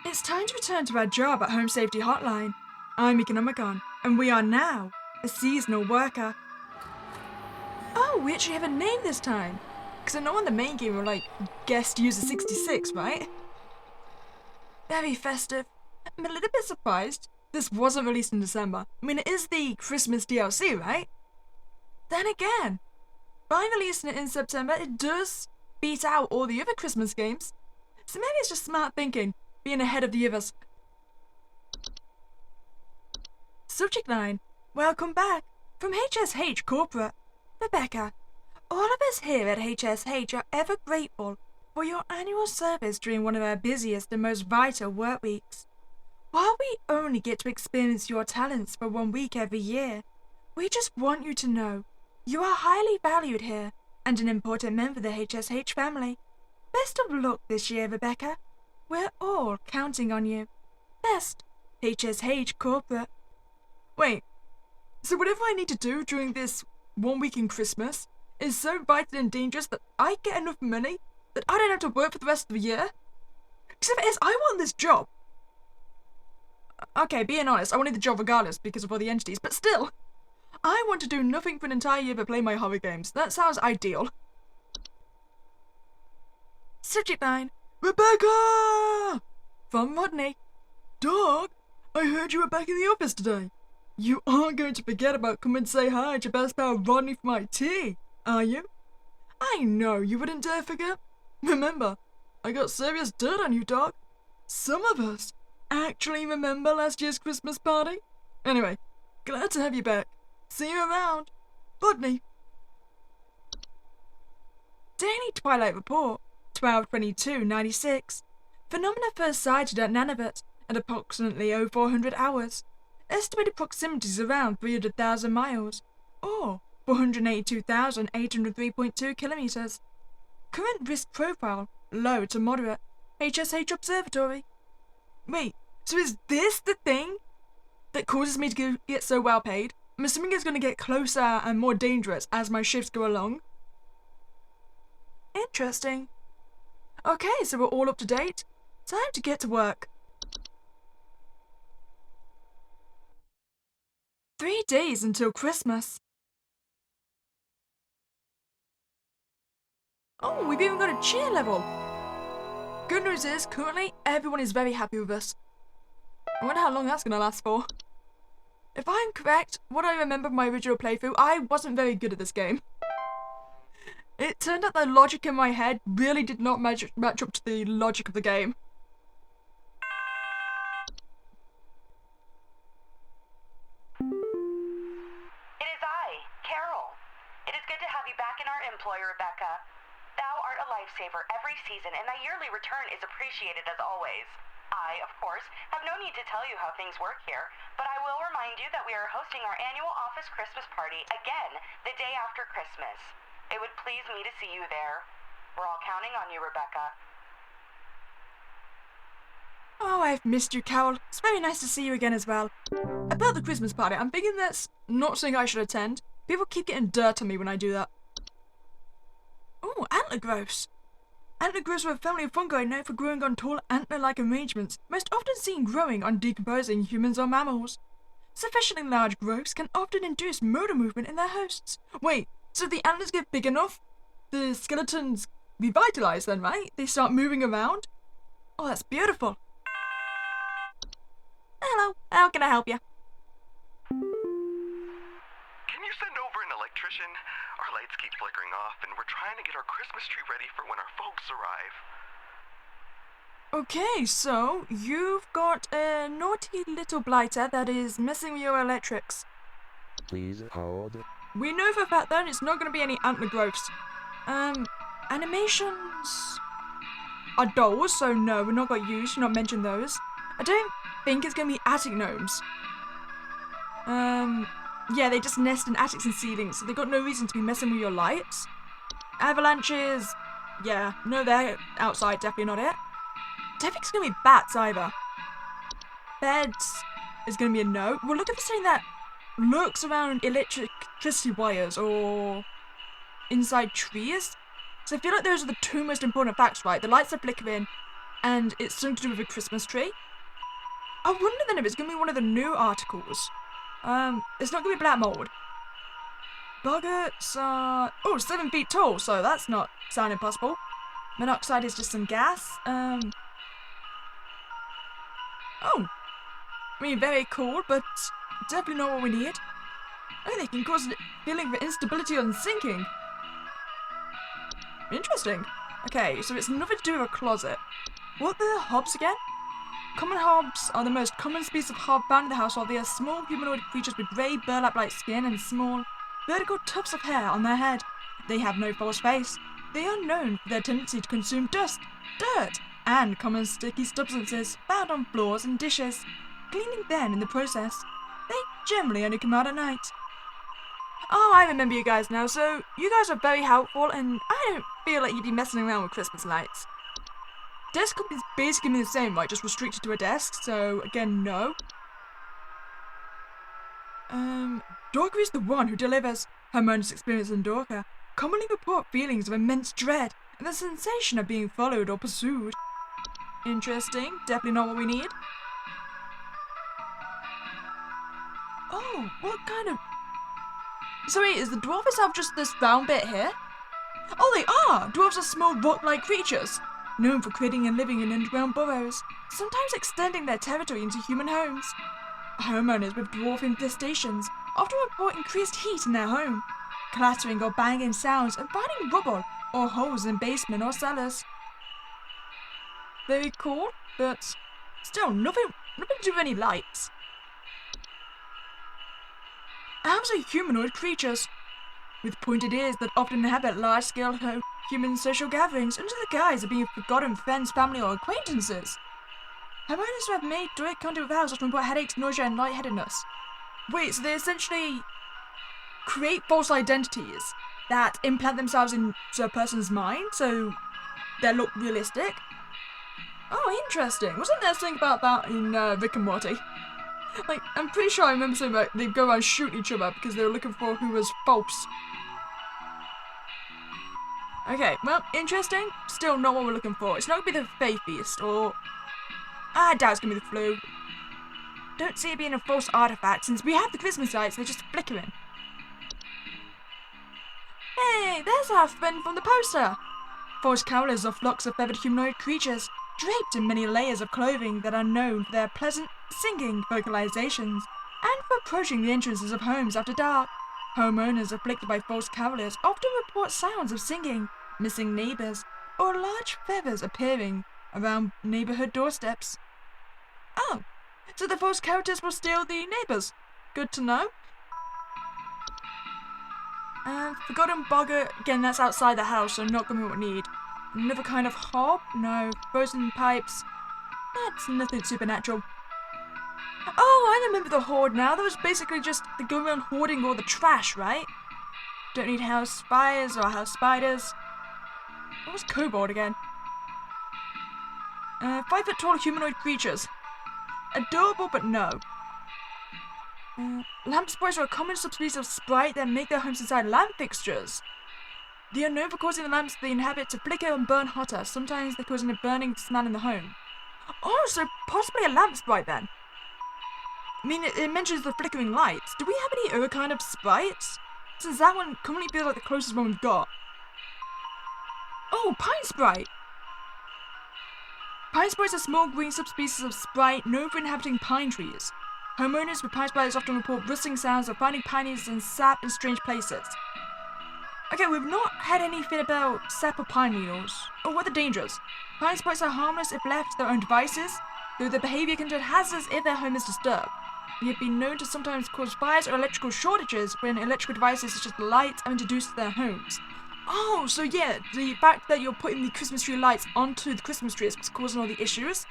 It's time to return to our job at Home Safety Hotline. I'm Meeka Nomicon, and we are now a seasonal worker. Oh, we actually have a name this time. Because I know on the main game we're like guest user 66, right? Very festive. I'm a little bit surprised this wasn't released in December. I mean, it is the Christmas DLC, right? Then again, by releasing it in September, it does beat out all the other Christmas games. So maybe it's just smart thinking, being ahead of the others. Subject line, welcome back from HSH Corporate. Rebecca, all of us here at HSH are ever grateful for your annual service during one of our busiest and most vital work weeks. While we only get to experience your talents for 1 week every year, we just want you to know you are highly valued here and an important member of the HSH family. Best of luck this year, Rebecca. We're all counting on you. Best, HSH Corporate. Wait, so whatever I need to do during this 1 week in Christmas is so vital and dangerous that I get enough money that I don't have to work for the rest of the year? Except as I want this job. Okay, being honest, I wanted the job regardless because of all the entities, but still, I want to do nothing for an entire year but play my horror games. That sounds ideal. Subject line, Rebecca! From Rodney. Dog, I heard you were back in the office today. You aren't going to forget about coming to say hi to your best pal Rodney from IT, are you? I know you wouldn't dare forget. Remember, I got serious dirt on you, dog. Some of us actually remember last year's Christmas party. Anyway, glad to have you back. See you around. Rodney. Daily Twilight Report, 12/22/96. Phenomena first sighted at Nunavut at approximately 0400 hours. Estimated proximity is around 300,000 miles, or 482,803.2 kilometers. Current risk profile, low to moderate. HSH Observatory. Wait, so is this the thing that causes me to get so well paid? I'm assuming it's going to get closer and more dangerous as my shifts go along. Interesting. Okay, so we're all up to date. Time to get to work. 3 days until Christmas. Oh, we've even got a cheer level. Good news is, currently, everyone is very happy with us. I wonder how long that's going to last for. If I'm correct, what I remember from my original playthrough, I wasn't very good at this game. It turned out the logic in my head really did not match up to the logic of the game. It is I, Carol. It is good to have you back in our employ, Rebecca. Thou art a lifesaver every season, and thy yearly return is appreciated as always. I, of course, have no need to tell you how things work here, but I will remind you that we are hosting our annual office Christmas party again the day after Christmas. It would please me to see you there. We're all counting on you, Rebecca. Oh, I've missed you, Carol. It's very nice to see you again as well. About the Christmas party, I'm thinking that's not something I should attend. People keep getting dirt on me when I do that. Oh, antler growths. Antler growths are a family of fungi known for growing on tall antler-like arrangements, most often seen growing on decomposing humans or mammals. Sufficiently large growths can often induce motor movement in their hosts. Wait, so if the antlers get big enough, the skeletons revitalize then, right? They start moving around? Oh, that's beautiful. Hello, how can I help you? Can you send over an electrician? Our lights keep flickering off, and we're trying to get our Christmas tree ready for when our folks arrive. Okay, so you've got a naughty little blighter that is messing with your electrics. Please hold. We know for a fact then it's not going to be any antler growths. Animations are dolls, so no, we're not got used, you're not mentioned those. I don't think it's going to be attic gnomes. Yeah, they just nest in attics and ceilings, so they've got no reason to be messing with your lights. Avalanches, yeah, no, they're outside, definitely not it. Don't think it's going to be bats either. Beds is going to be a no. We're looking for something that lurks around electricity wires or inside trees. So I feel like those are the two most important facts, right? The lights are flickering and it's something to do with a Christmas tree. I wonder then if it's gonna be one of the new articles. It's not gonna be black mold. Buggets are 7 feet tall, so that's not sounding possible. Monoxide is just some gas. Oh, I mean, very cool, but definitely not what we need. Oh, they can cause a feeling of instability and sinking. Interesting. Okay, so it's nothing to do with a closet. What are the hobs again? Common hobs are the most common species of hob found in the household. They are small humanoid creatures with grey burlap-like skin and small vertical tufts of hair on their head. They have no false face. They are known for their tendency to consume dust, dirt, and common sticky substances found on floors and dishes, cleaning them in the process. They generally only come out at night. Oh, I remember you guys now, so you guys are very helpful, and I don't feel like you'd be messing around with Christmas lights. Desk is basically the same, right? Just restricted to a desk, so again, no. Dorka is the one who delivers. Harmonious experience in Dorka commonly report feelings of immense dread and the sensation of being followed or pursued. Interesting, definitely not what we need. Oh, what kind of... So wait, is the dwarves have just this round bit here? Oh, they are! Dwarves are small rock-like creatures, known for creating and living in underground burrows, sometimes extending their territory into human homes. Homeowners with dwarf infestations often report increased heat in their home, clattering or banging sounds, and finding rubble or holes in basement or cellars. Very cool, but still nothing to do with any lights. Elves are humanoid creatures with pointed ears that often inhabit large-scale human social gatherings under the guise of being forgotten friends, family, or acquaintances. Homeowners who have made direct contact with elves often report headaches, nausea, and lightheadedness. Wait, so they essentially create false identities that implant themselves into a person's mind, so they look realistic? Oh, interesting. Wasn't there something about that in Rick and Morty? Like, I'm pretty sure I remember something about they go around shooting each other because they were looking for who was false. Okay, well, interesting. Still not what we're looking for. It's not gonna be the Faith Beast, or... I doubt it's gonna be the flu. Don't see it being a false artifact, since we have the Christmas lights, they're just flickering. Hey, there's our friend from the poster! False cowlers are flocks of feathered humanoid creatures, draped in many layers of clothing that are known for their pleasant singing vocalizations, and for approaching the entrances of homes after dark. Homeowners afflicted by false cavaliers often report sounds of singing, missing neighbors, or large feathers appearing around neighborhood doorsteps. Oh, so the false characters will steal the neighbors. Good to know. Forgotten Bogger, again that's outside the house, so not gonna be what we need. Another kind of hob? No. Frozen pipes? That's nothing supernatural. Oh, I remember the hoard now. That was basically just the go around hoarding all the trash, right? Don't need house fires or house spiders. What was kobold again? 5 foot tall humanoid creatures. Adorable, but no. Lamp sprites are a common subspecies of sprite that make their homes inside lamp fixtures. They are known for causing the lamps they inhabit to flicker and burn hotter. Sometimes they're causing a burning smell in the home. Oh, so possibly a lamp sprite then. I mean, it mentions the flickering lights. Do we have any other kind of sprites? Since that one currently feels like the closest one we've got. Oh, pine sprite! Pine sprites are small green subspecies of sprite known for inhabiting pine trees. Homeowners with pine sprites often report rustling sounds of finding pine needles and sap in strange places. Okay, we've not had anything about sap or pine needles. Oh, what are the dangers? Pine sprites are harmless if left to their own devices, though their behaviour can turn hazardous if their home is disturbed. They have been known to sometimes cause fires or electrical shortages when electrical devices such as lights are introduced to their homes. Oh, so yeah, the fact that you're putting the Christmas tree lights onto the Christmas tree is what's causing all the issues.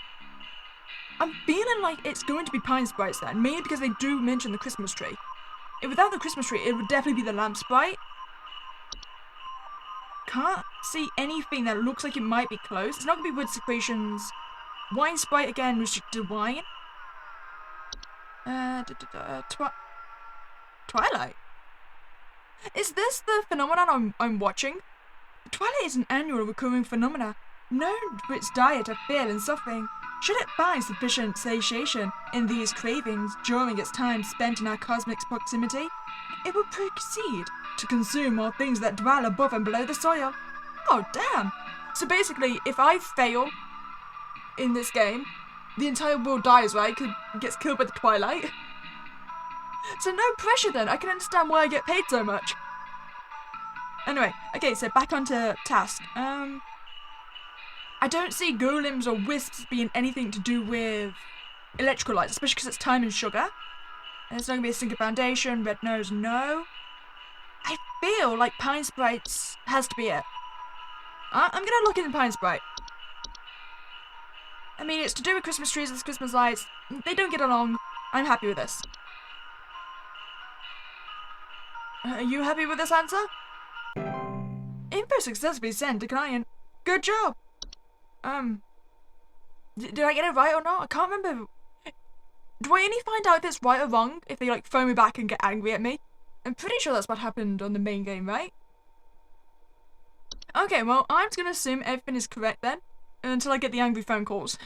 I'm feeling like it's going to be pine sprites then, mainly because they do mention the Christmas tree. If without the Christmas tree, it would definitely be the lamp sprite. Can't see anything that looks like it might be close. It's not going to be wood secretions. Wine sprite again, restricted to wine. Twilight. Is this the phenomenon I'm watching? Twilight is an annual recurring phenomena, known for its diet of fear and suffering. Should it find sufficient satiation in these cravings during its time spent in our cosmic proximity, it will proceed to consume all things that dwell above and below the soil. Oh, damn! So basically, if I fail in this game, the entire world dies, right? Gets killed by the twilight. So no pressure then. I can understand why I get paid so much. Anyway, okay, so back onto task. I don't see golems or wisps being anything to do with electrolytes, especially because it's time and sugar. And it's not going to be a single foundation, red nose, no. I feel like Pine Sprites has to be it. I'm going to look into Pine Sprite. I mean, it's to do with Christmas trees and Christmas lights. They don't get along. I'm happy with this. Are you happy with this answer? Info successfully sent to client. Good job. Did I get it right or not? I can't remember. Do I only find out if it's right or wrong if they like phone me back and get angry at me? I'm pretty sure that's what happened on the main game, right? Okay, well, I'm just gonna assume everything is correct then, until I get the angry phone calls.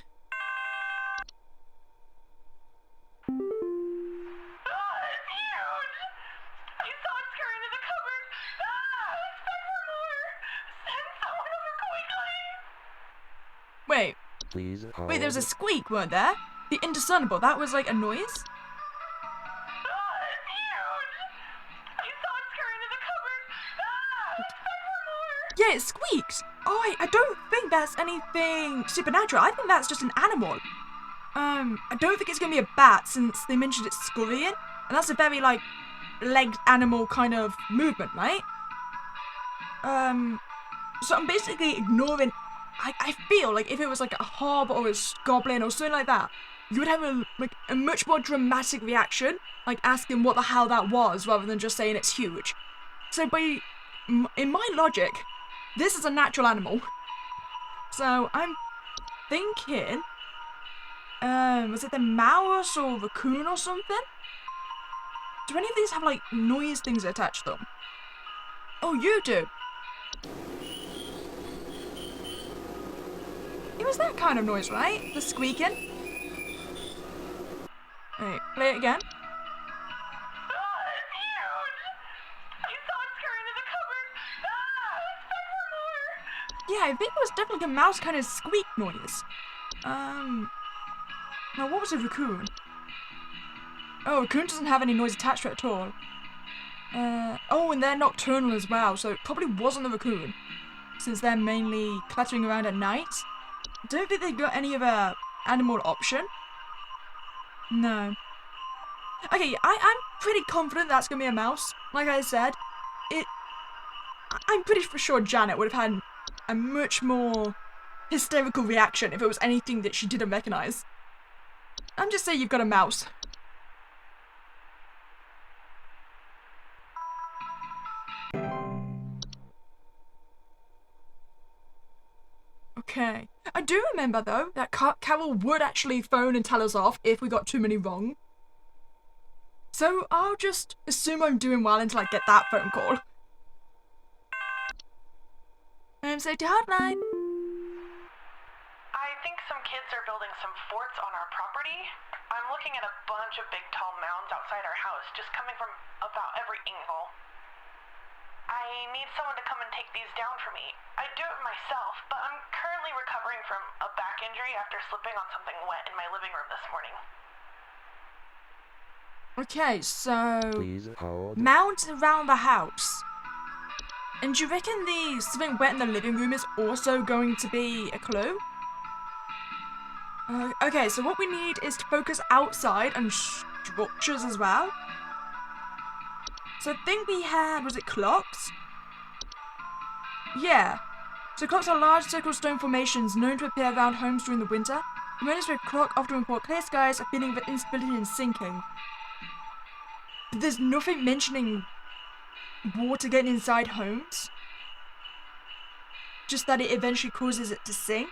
Wait, Please hold. wait, there was a squeak, weren't there? The indiscernible, that was like a noise? Yeah, it squeaks! Oh, I don't think that's anything supernatural. I think that's just an animal. I don't think it's gonna be a bat since they mentioned it's scurrying. And that's a very, like, legged animal kind of movement, right? So I'm basically ignoring... I feel like if it was like a hob or a goblin or something like that, you would have a much more dramatic reaction, like asking what the hell that was rather than just saying it's huge. So in my logic, this is a natural animal. So I'm thinking, was it the mouse or raccoon or something? Do any of these have like noise things attached to them? Oh, you do. It was that kind of noise, right? The squeaking. Hey, play it again. Yeah, I think it was definitely a mouse kind of squeak noise. Now what was a raccoon? Oh, raccoon doesn't have any noise attached to it at all. Oh, and they're nocturnal as well, so it probably wasn't a raccoon, since they're mainly clattering around at night. I don't think they've got any other animal option. No. Okay, I'm pretty confident that's gonna be a mouse. Like I said, I'm pretty sure Janet would have had a much more hysterical reaction if it was anything that she didn't recognize. I'm just saying you've got a mouse. Okay. I do remember, though, that Carol would actually phone and tell us off if we got too many wrong. So I'll just assume I'm doing well until I get that phone call. Safety Hotline. I think some kids are building some forts on our property. I'm looking at a bunch of big tall mounds outside our house, just coming from about every angle. I need someone to come and take these down for me. I'd do it myself, but I'm currently recovering from a back injury after slipping on something wet in my living room this morning. Okay, so... Please hold. mounds around the house. And do you reckon the something wet in the living room is also going to be a clue? Okay, so what we need is to focus outside on structures as well. So I think we had, was it clocks? Yeah. So clocks are large circle stone formations known to appear around homes during the winter. Reminders with clock often report clear skies, a feeling of instability and sinking. But there's nothing mentioning water getting inside homes. Just that it eventually causes it to sink.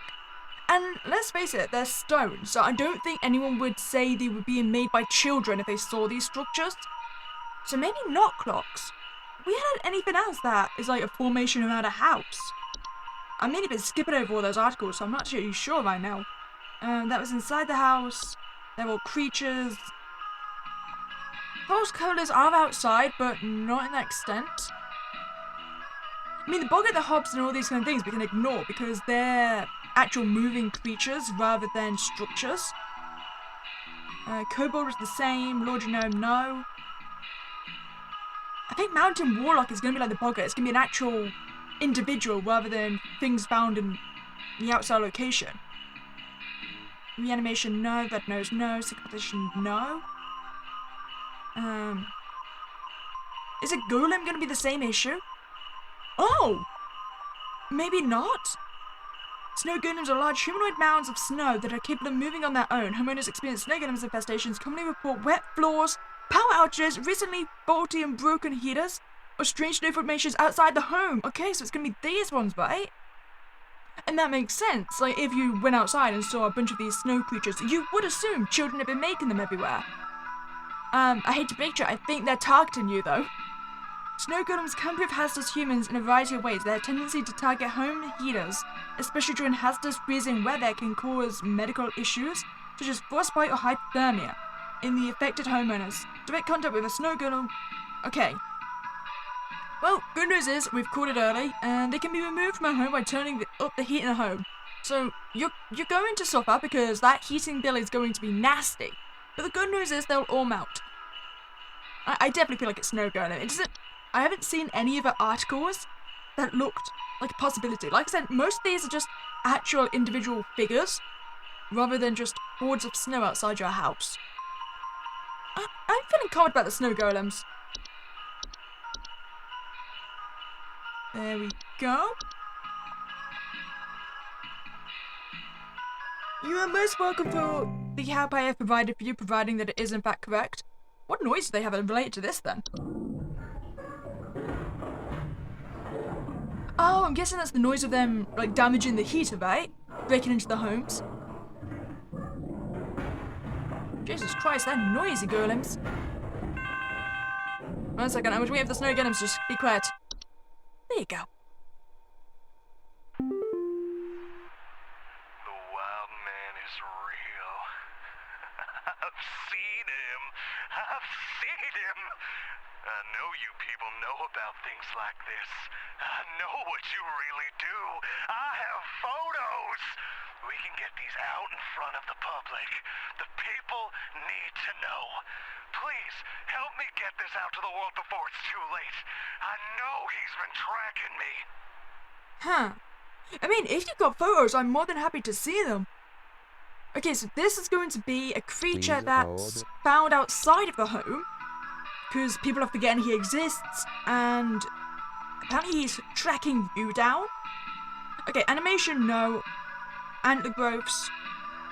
And let's face it, they're stone, so I don't think anyone would say they were being made by children if they saw these structures. So maybe not clocks. We had anything else that is like a formation around a house. I may have been skipping over all those articles, so I'm not too sure right now. That was inside the house. They're all creatures. False colours are outside, but not in that extent. I mean, the boggart, the hobs, and all these kind of things we can ignore because they're actual moving creatures rather than structures. Kobold is the same. Lord Genome, no. I think Mountain Warlock is going to be like the boggart. It's going to be an actual individual rather than things found in the outside location. Reanimation, no. Red Nose, no. Syncopation, no. Is a golem going to be the same issue? Oh! Maybe not? Snow golems are large humanoid mounds of snow that are capable of moving on their own. Homeowners experience snow golems infestations commonly report wet floors, power outages, recently faulty and broken heaters, or strange snow formations outside the home. Okay, so it's going to be these ones, right? And that makes sense. Like, if you went outside and saw a bunch of these snow creatures, you would assume children have been making them everywhere. I hate to break you, I think they're targeting you, though. Snow golems can prove hazardous humans in a variety of ways. Their tendency to target home heaters, especially during hazardous freezing weather, can cause medical issues, such as frostbite or hypothermia, in the affected homeowners. Direct contact with a snow golem. Okay. Well, good news is, we've caught it early, and they can be removed from a home by turning up the heat in the home. So, you're going to suffer because that heating bill is going to be nasty. But the good news is they'll all melt. I definitely feel like it's snow golem. It doesn't... I haven't seen any of the articles that looked like a possibility. Like I said, most of these are just actual individual figures, rather than just hordes of snow outside your house. I'm feeling confident about the snow golems. There we go. You are most welcome for the help I have provided for you, providing that it is in fact correct. What noise do they have related to this then? Oh, I'm guessing that's the noise of them, like, damaging the heater, right? Breaking into the homes. Jesus Christ, they're noisy golems. 1 second, I'm just waiting for the snow golems to just be quiet. There you go. The wild man is real. I've seen him. I've seen him. I know you people know about things like this. I know what you really do. I have photos. We can get these out in front of the public. The people need to know. Please, help me get this out to the world before it's too late. I know he's been tracking me. Huh. I mean, if you've got photos, I'm more than happy to see them. Okay, so this is going to be a creature Please that's hold. found outside of the home, because people are forgetting he exists, and apparently he's tracking you down. Okay, animation, no. Antler growths.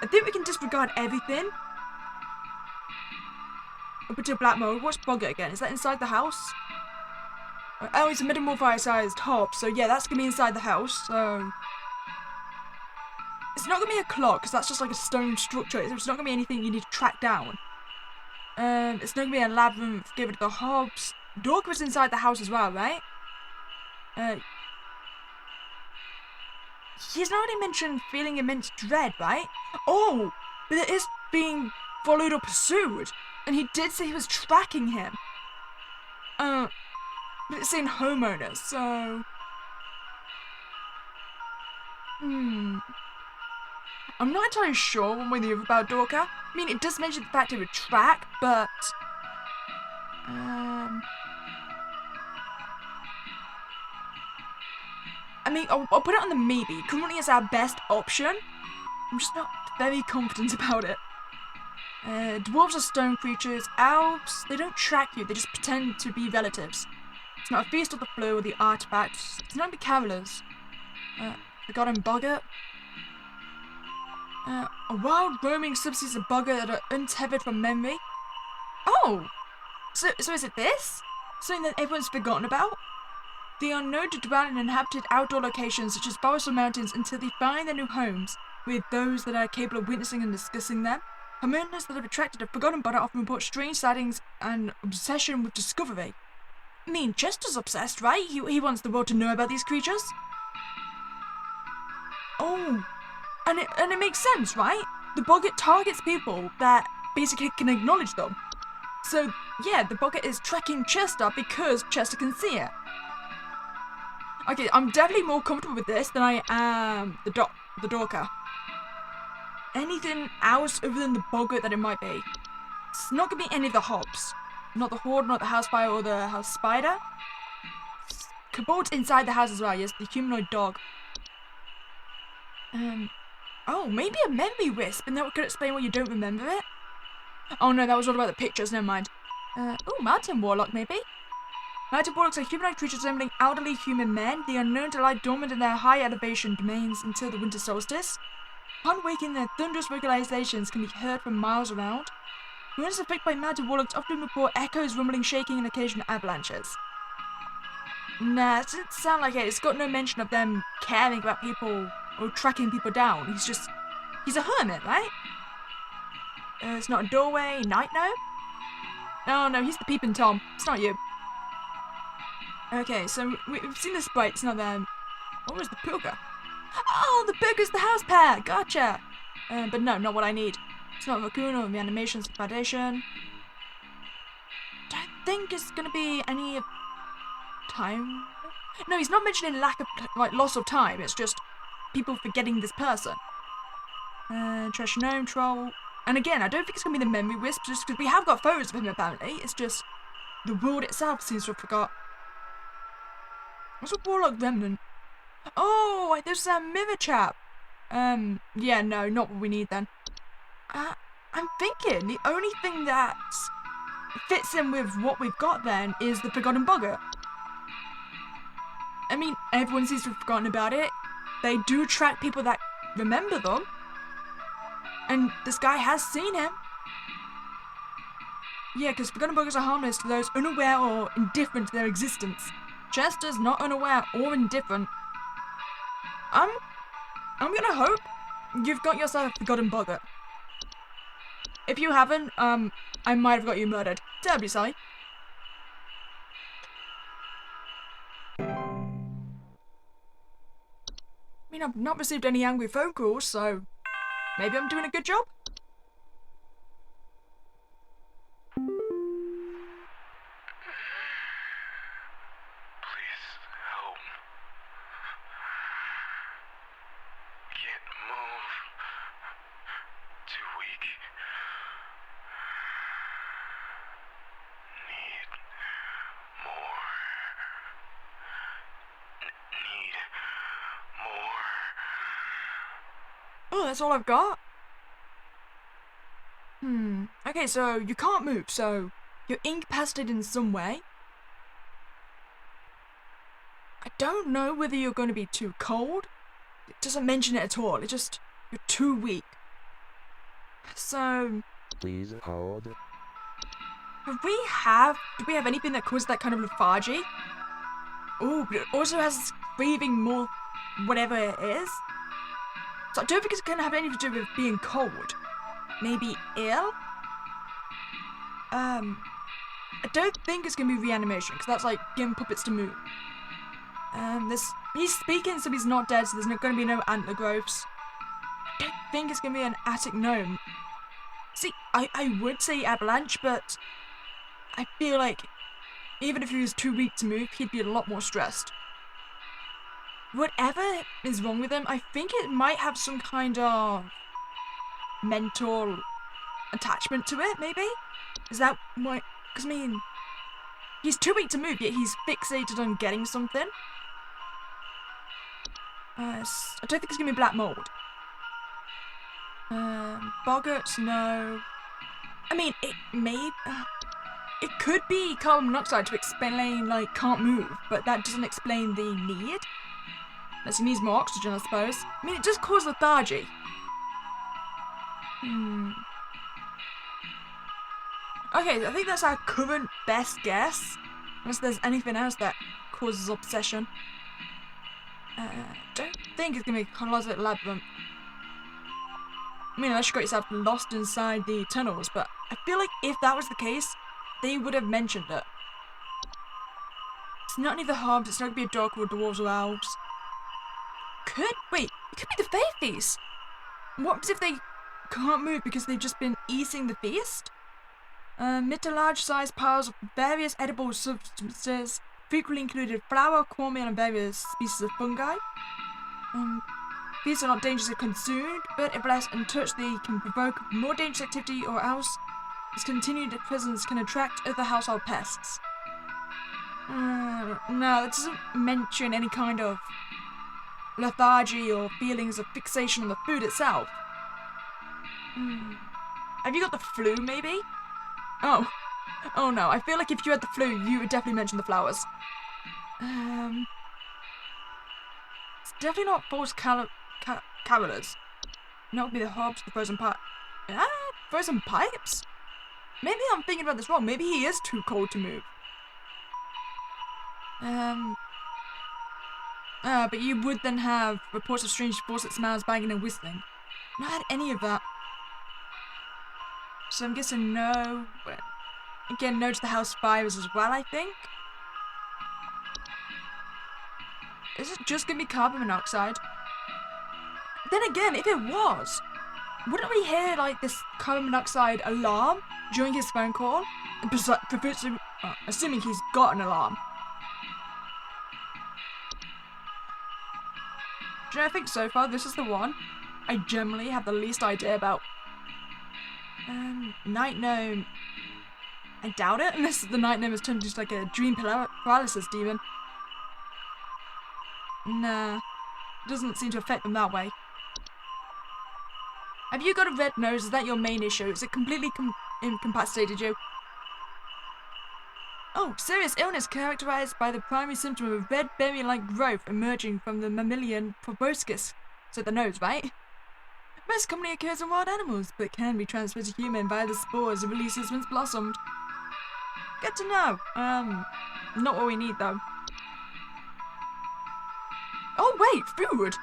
I think we can disregard everything. Up until black mode. What's boggart again? Is that inside the house? Oh, it's a metamorphized hob, so yeah, that's gonna be inside the house, so... It's not gonna be a clock, because that's just like a stone structure. It's not gonna be anything you need to track down. It's not gonna be a labyrinth given to the hobs. Dork was inside the house as well, right? He's already mentioned feeling immense dread, right? Oh, but it is being followed or pursued. And he did say he was tracking him. But it's saying homeowners, so... I'm not entirely sure one way or the other about Dorka. I mean, it does mention the fact it would track, but... I mean, I'll put it on the maybe. Currently it's our best option. I'm just not very confident about it. Dwarves are stone creatures. Elves, they don't track you, they just pretend to be relatives. It's not a feast of the flow or the artifacts. It's not the carolers. Forgotten boggart. A wild roaming subspecies of boggart that are untethered from memory. Oh! So is it this? Something that everyone's forgotten about? They are known to dwell in inhabited outdoor locations such as forests or mountains until they find their new homes with those that are capable of witnessing and discussing them. Homeowners that have attracted a forgotten boggart often report strange sightings and obsession with discovery. I mean, Chester's obsessed, right? He wants the world to know about these creatures. Oh, and it makes sense, right? The boggart targets people that basically can acknowledge them. So, yeah, the boggart is tracking Chester because Chester can see it. Okay, I'm definitely more comfortable with this than I am the Dorker. Anything else other than the boggart that it might be. It's not gonna be any of the hobs. Not the horde, not the house fire, or the house spider. Kobold's inside the house as well, yes, the humanoid dog. Oh, maybe a memory wisp, and that could explain why you don't remember it? Oh no, that was all about the pictures, never mind. Oh, mountain warlock, maybe? Mountain warlocks are humanoid creatures resembling elderly human men. They are known to lie dormant in their high elevation domains until the winter solstice. Upon waking, their thunderous vocalizations can be heard from miles around. Ruins affected by mountain warlocks often report echoes, rumbling, shaking, and occasional avalanches. Nah, it doesn't sound like it. It's got no mention of them caring about people or tracking people down. He's a hermit, right? It's not a doorway, night no? Oh no, he's the peeping Tom. It's not you. Okay, so we've seen the sprite, it's not them. What was the pooga? Oh, the pooga's the house pet! Gotcha! But no, not what I need. It's not a raccoon or reanimation's foundation. Don't think it's gonna be any of time. No, he's not mentioning lack of, loss of time. It's just people forgetting this person. Trash gnome troll. And again, I don't think it's gonna be the memory wisp, just because we have got photos of him apparently. It's just the world itself seems to have forgot. What's a warlock remnant? Oh, there's a mirror chap. Yeah, no, not what we need then. I'm thinking the only thing that fits in with what we've got then is the forgotten boggart. I mean, everyone seems to have forgotten about it. They do track people that remember them. And this guy has seen him. Yeah, because forgotten boggarts are harmless to those unaware or indifferent to their existence. Chester's not unaware or indifferent. I'm gonna hope you've got yourself a forgotten boggart. If you haven't, I might have got you murdered. Terribly sorry. I mean, I've not received any angry phone calls, so maybe I'm doing a good job? Please help. Can't move. Too weak. Need more. Need more. Oh, that's all I've got? Okay, so you can't move, so you're incapacitated in some way. I don't know whether you're going to be too cold. It doesn't mention it at all. It just, you're too weak. So, Please hold. do we have anything that causes that kind of lethargy? Oh, but it also has breathing more, whatever it is. So I don't think it's going to have anything to do with being cold. Maybe ill? I don't think it's going to be reanimation, because that's like getting puppets to move. He's speaking, so he's not dead, so there's going to be no antler growths. I don't think it's going to be an attic gnome. See, I would say avalanche, but I feel like even if he was too weak to move, he'd be a lot more stressed. Whatever is wrong with him, I think it might have some kind of mental attachment to it, maybe? Is that why? Because, I mean, he's too weak to move, yet he's fixated on getting something. I don't think it's going to be black mold. Boggarts, no. I mean, it may... it could be carbon monoxide to explain, like, can't move, but that doesn't explain the need. Unless he needs more oxygen, I suppose. I mean, it does cause lethargy. Okay, I think that's our current best guess. Unless there's anything else that causes obsession. Don't think it's gonna be a closet labyrinth. I mean, unless you got yourself lost inside the tunnels, but I feel like if that was the case, they would have mentioned it. It's not any of the hobs, it's not gonna be a dark or dwarves or elves. Wait, It could be the Fae Feast. What if they can't move because they've just been eating the feast? Mid to large sized piles of various edible substances, frequently included flour, cornmeal, and various species of fungi. These are not dangerous if consumed, but if left untouched, they can provoke more dangerous activity, or else its continued presence can attract other household pests. No, that doesn't mention any kind of lethargy or feelings of fixation on the food itself. Have you got the flu, maybe? Oh no, I feel like if you had the flu, you would definitely mention the flowers. It's definitely not false carolers. And that would be the hobs, the frozen pipe. Frozen pipes? Maybe I'm thinking about this wrong. Maybe he is too cold to move. But you would then have reports of strange faucet smells, banging and whistling. Not had any of that. So I'm guessing no. Again, no to the house fires as well, I think. Is it just gonna be carbon monoxide? Then again, if it was, wouldn't we hear like this carbon monoxide alarm during his phone call? Assuming he's got an alarm. Do you know, I think so far this is the one I generally have the least idea about. Night gnome. I doubt it, unless the night gnome has turned into like a dream paralysis demon. Nah, doesn't seem to affect them that way. Have you got a red nose? Is that your main issue? Is it completely incapacitated you? Oh, serious illness characterized by the primary symptom of a red berry-like growth emerging from the mammalian proboscis. So the nose, right? Most commonly occurs in wild animals, but can be transferred to human via the spores it releases once blossomed. Good to know. Not what we need though. Oh wait, food!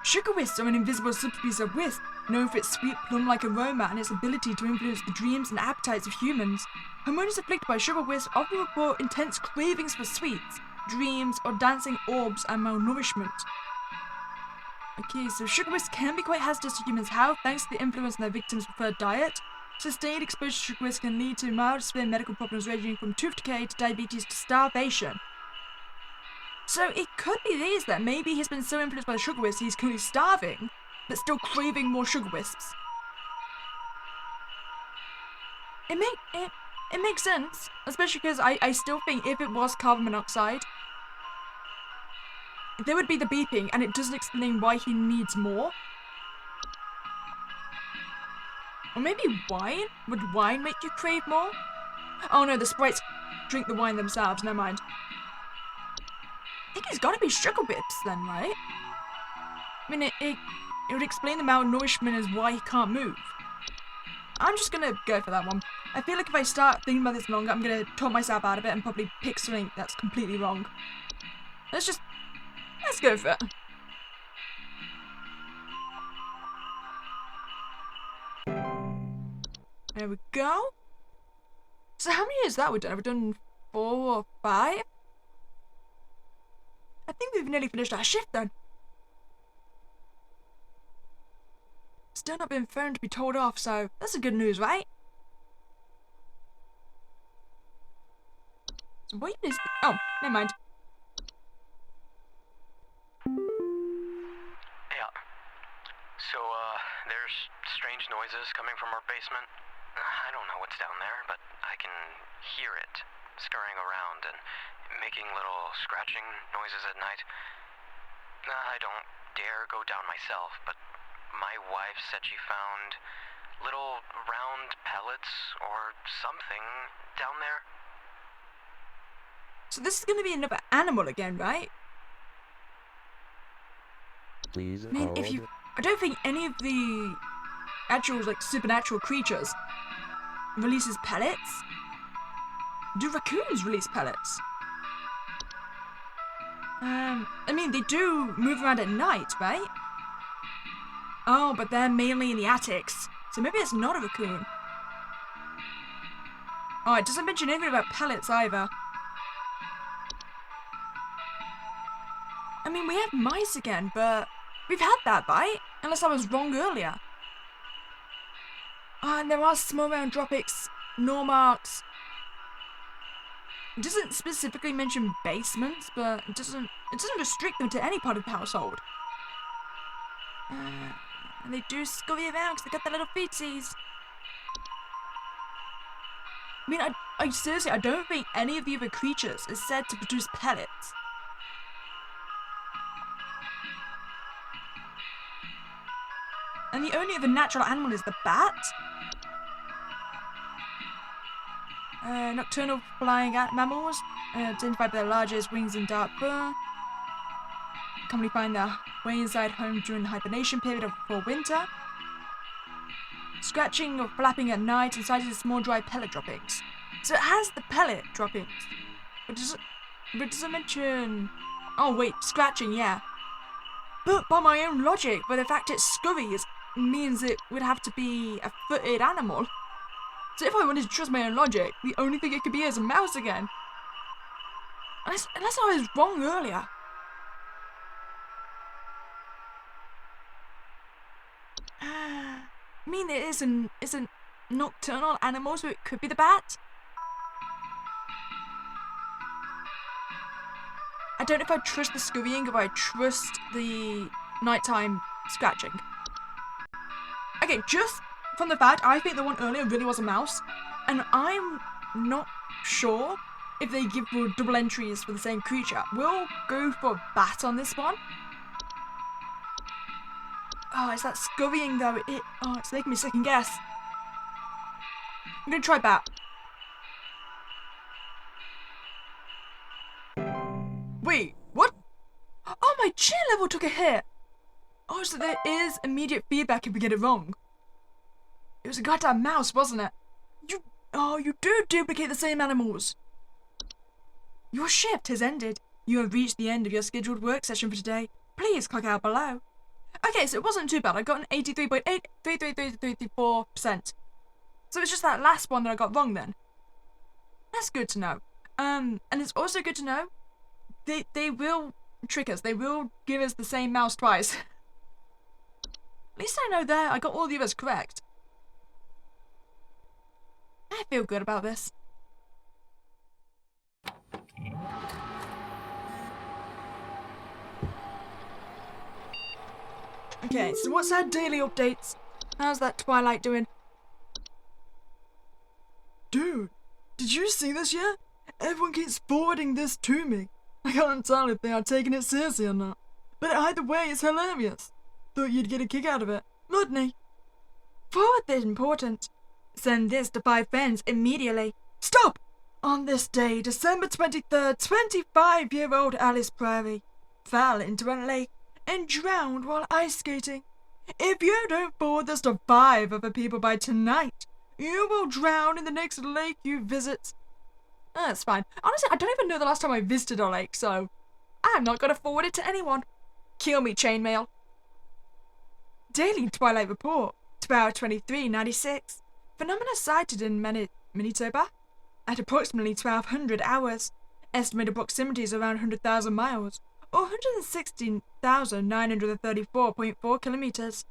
Sugar wisps are an invisible subspecies of wisp, known for its sweet plum-like aroma and its ability to influence the dreams and appetites of humans. Homeowners afflicted by sugar wisps often report intense cravings for sweets, dreams, or dancing orbs and malnourishment. Okay, so sugar wisps can be quite hazardous to humans' health thanks to the influence on their victims' preferred diet. Sustained exposure to sugar wisps can lead to mild to severe medical problems ranging from tooth decay to diabetes to starvation. So it could be these then. Maybe he's been so influenced by the sugar wisps he's currently starving, but still craving more sugar wisps. It makes sense, especially because I still think if it was carbon monoxide, there would be the beeping, and it doesn't explain why he needs more. Or maybe wine? Would wine make you crave more? Oh no, the sprites drink the wine themselves, never mind. I think it's gotta be sugar wisps then, right? I mean, it would explain the malnourishment as why he can't move. I'm just gonna go for that one. I feel like if I start thinking about this longer, I'm gonna talk myself out of it and probably pick something that's completely wrong. Let's go for it. There we go. So how many is that we've done? Have we done 4 or 5? I think we've nearly finished our shift then. Still not been found to be told off, so that's a good news, right? So what is this? Oh, never mind. Yeah. So, there's strange noises coming from our basement. I don't know what's down there, but I can hear it scurrying around and making little scratching noises at night. I don't dare go down myself, but my wife said she found little round pellets or something down there. So this is going to be another animal again, right? Please I mean, hold. I don't think any of the actual, like, supernatural creatures releases pellets. Do raccoons release pellets? I mean, they do move around at night, right? Oh, but they're mainly in the attics, so maybe it's not a raccoon. Oh, it doesn't mention anything about pellets either. I mean, we have mice again, but We've had that, right? Unless I was wrong earlier. And there are small round dropics, Normarks. It doesn't specifically mention basements, but it doesn't restrict them to any part of the household. And they do scurry around because they got their little feetsies. I mean, I seriously, I don't think any of the other creatures is said to produce pellets. And the only other natural animal is the bat. Nocturnal flying mammals, identified by their largest wings and dark fur. Commonly find their way inside home during the hibernation period before winter. Scratching or flapping at night inside of small dry pellet droppings. So it has the pellet droppings. But does it mention... Oh wait, scratching, yeah. But by my own logic, by the fact it scurries, means it would have to be a footed animal. So if I wanted to trust my own logic, the only thing it could be is a mouse again. Unless I was wrong earlier. I mean, it isn't nocturnal animal, so it could be the bat. I don't know if I trust the scurrying or I trust the nighttime scratching. Okay, just from the fact, I think the one earlier really was a mouse, and I'm not sure if they give double entries for the same creature. We'll go for bat on this one. Oh, it's that scurrying though. It's making me second guess. I'm gonna try bat. Wait, what? Oh, my cheer level took a hit. Oh, so there is immediate feedback if we get it wrong. It was a goddamn mouse, wasn't it? You do duplicate the same animals. Your shift has ended. You have reached the end of your scheduled work session for today. Please clock out below. Okay, so it wasn't too bad. I got an 83.83334%. So it's just that last one that I got wrong then. That's good to know. And it's also good to know they will trick us. They will give us the same mouse twice. At least I know there I got all the others correct. I feel good about this. Okay, so what's our daily updates? How's that Twilight doing? Dude, did you see this yet? Everyone keeps forwarding this to me. I can't tell if they are taking it seriously or not. But either way, it's hilarious. Thought you'd get a kick out of it, wouldn't he? Forward this important. Send this to 5 friends immediately. Stop! On this day, December 23rd, 25-year-old Alice Prairie fell into a lake and drowned while ice skating. If you don't forward this to 5 other people by tonight, you will drown in the next lake you visit. That's fine. Honestly, I don't even know the last time I visited a lake, so I'm not going to forward it to anyone. Kill me, chainmail. Daily Twilight Report, 12/23/96. Phenomena sighted in Manitoba at approximately 1200 hours. Estimated proximity is around 100,000 miles, or 116,934.4 kilometers.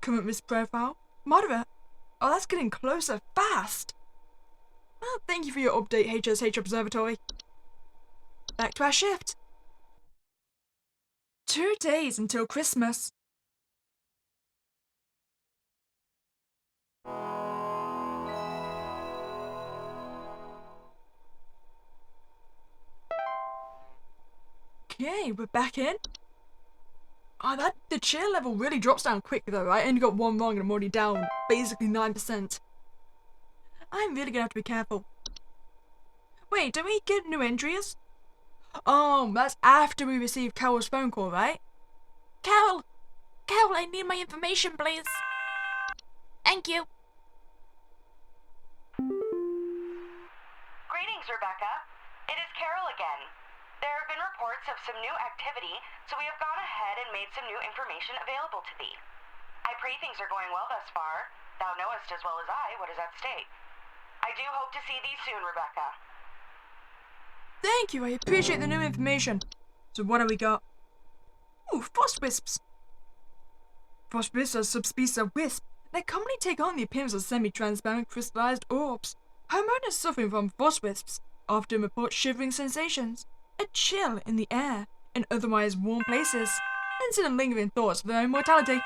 Current risk profile, moderate. Oh, that's getting closer fast. Well, thank you for your update, HSH Observatory. Back to our shift. 2 days until Christmas. Okay, we're back in. Oh, the cheer level really drops down quick though, right? I only got one wrong and I'm already down basically 9%. I'm really gonna have to be careful. Wait, don't we get new entries? Oh, that's after we receive Carol's phone call, right? Carol, I need my information, please. Thank you. Greetings, Rebecca. It is Carol again. There have been reports of some new activity, so we have gone ahead and made some new information available to thee. I pray things are going well thus far. Thou knowest as well as I what is at stake. I do hope to see thee soon, Rebecca. Thank you, I appreciate the new information. So what have we got? Ooh, frost wisps. Phosphorus subspecies of wisp that commonly take on the appearance of semi-transparent crystallized orbs. Homeowners suffering from phosphorus often report shivering sensations, a chill in the air, in otherwise warm places, and certain lingering thoughts of their own mortality.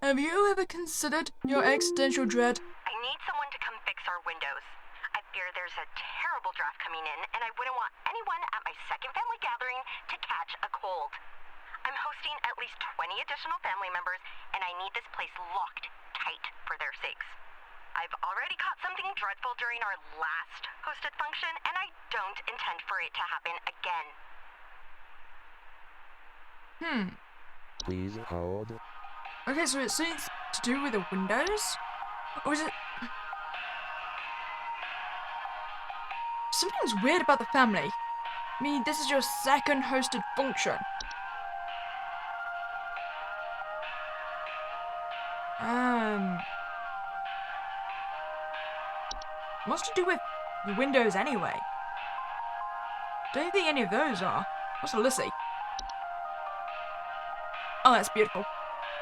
Have you ever considered your existential dread? I need someone to come fix our windows. I fear there's a terrible draft coming in, and I wouldn't want anyone at my second family gathering to catch a cold. I'm hosting at least 20 additional family members, and I need this place locked tight for their sakes. I've already caught something dreadful during our last hosted function, and I don't intend for it to happen again. Please hold. Okay, so it seems to do with the windows? Or is it... Something's weird about the family. I mean, this is your second hosted function. What's to do with the windows anyway? Don't think any of those are. What's a Lissy? Oh, that's beautiful.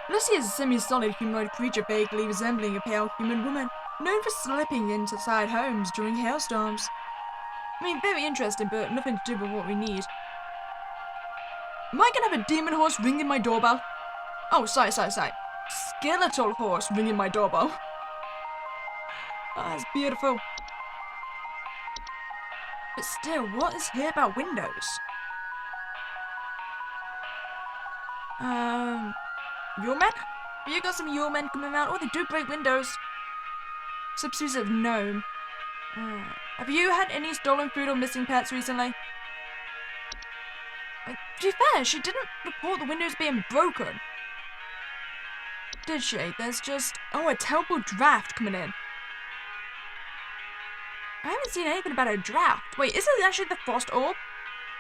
Lissy is a semi-solid humanoid creature vaguely resembling a pale human woman, known for slipping inside homes during hailstorms. I mean, very interesting, but nothing to do with what we need. Am I gonna have a demon horse ringing my doorbell? Oh, sorry. Skeletal horse ringing my doorbell. Oh, that's beautiful. But still, what is here about windows? Your men? Have you got some your men coming out? Oh, they do break windows. Subspecies of gnome. Have you had any stolen food or missing pets recently? To be fair, she didn't report the windows being broken. Did she? There's just... Oh, a terrible draft coming in. I haven't seen anything about a draft. Wait, is it actually the frost orb?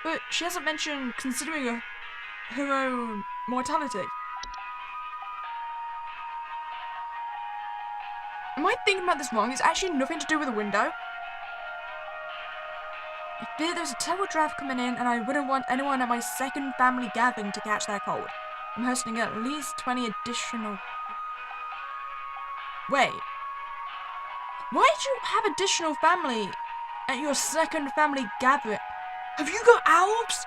But she hasn't mentioned considering her own mortality. Am I thinking about this wrong? It's actually nothing to do with the window. I fear there's a terrible draft coming in, and I wouldn't want anyone at my second family gathering to catch that cold. I'm hosting at least 20 additional... Wait. Why did you have additional family at your second family gathering? Have you got elves?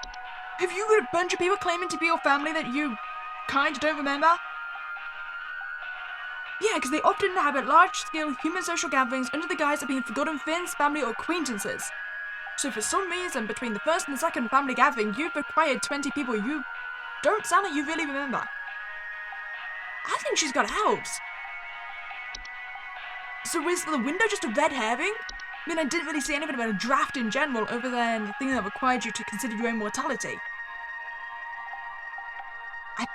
Have you got a bunch of people claiming to be your family that you kinda don't remember? Yeah, because they often inhabit large-scale human social gatherings under the guise of being forgotten friends, family, or acquaintances. So for some reason, between the first and second family gathering, you've acquired 20 people you don't sound like you really remember. I think she's got elves. So is the window just a red herring? I mean, I didn't really see anything about a draft in general, other than the thing that required you to consider your own mortality. I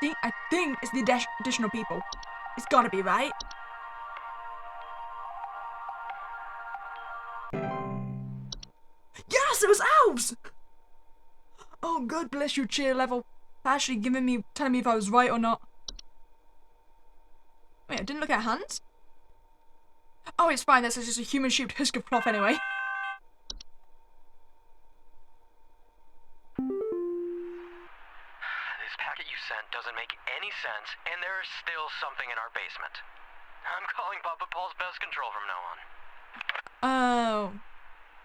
think it's the additional people. It's gotta be, right? Yes, it was elves! Oh, God bless your cheer level. Actually telling me if I was right or not. Wait, I didn't look at hands? Oh, it's fine, this is just a human-shaped husk of cloth anyway. This packet you sent doesn't make any sense, and there is still something in our basement. I'm calling Papa Paul's pest control from now on. Oh.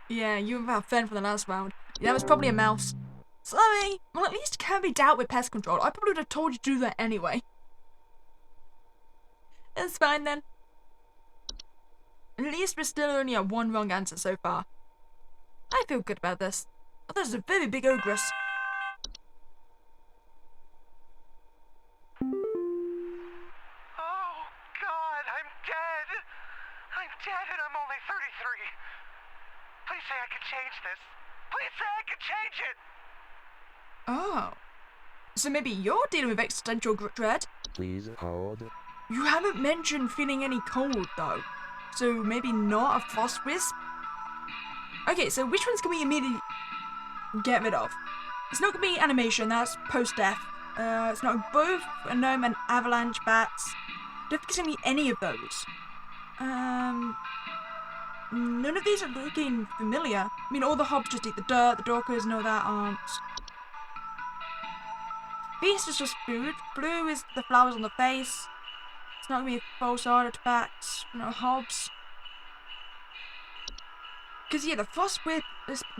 Yeah, you were fed for the last round. Yeah, that was probably a mouse. Sorry. Well, at least it can be dealt with pest control. I probably would have told you to do that anyway. It's fine then. At least we're still only at one wrong answer so far. I feel good about this. Oh, there's a very big ogress. Oh, God, I'm dead. I'm dead and I'm only 33. Please say I can change this. Please say I can change it. Oh. So maybe you're dealing with existential dread? Please hold. You haven't mentioned feeling any cold, though. So maybe not a frost wisp? Okay, so which ones can we immediately get rid of? It's not gonna be animation, that's post-death. It's not both a gnome and avalanche bats. Don't think it's gonna be any of those. None of these are looking familiar. I mean, all the hobs just eat the dirt, the dorkers and all that aren't. Beast is just food. Blue is the flowers on the face. It's not gonna be false artifacts. No hobs. Because yeah, the frost wisp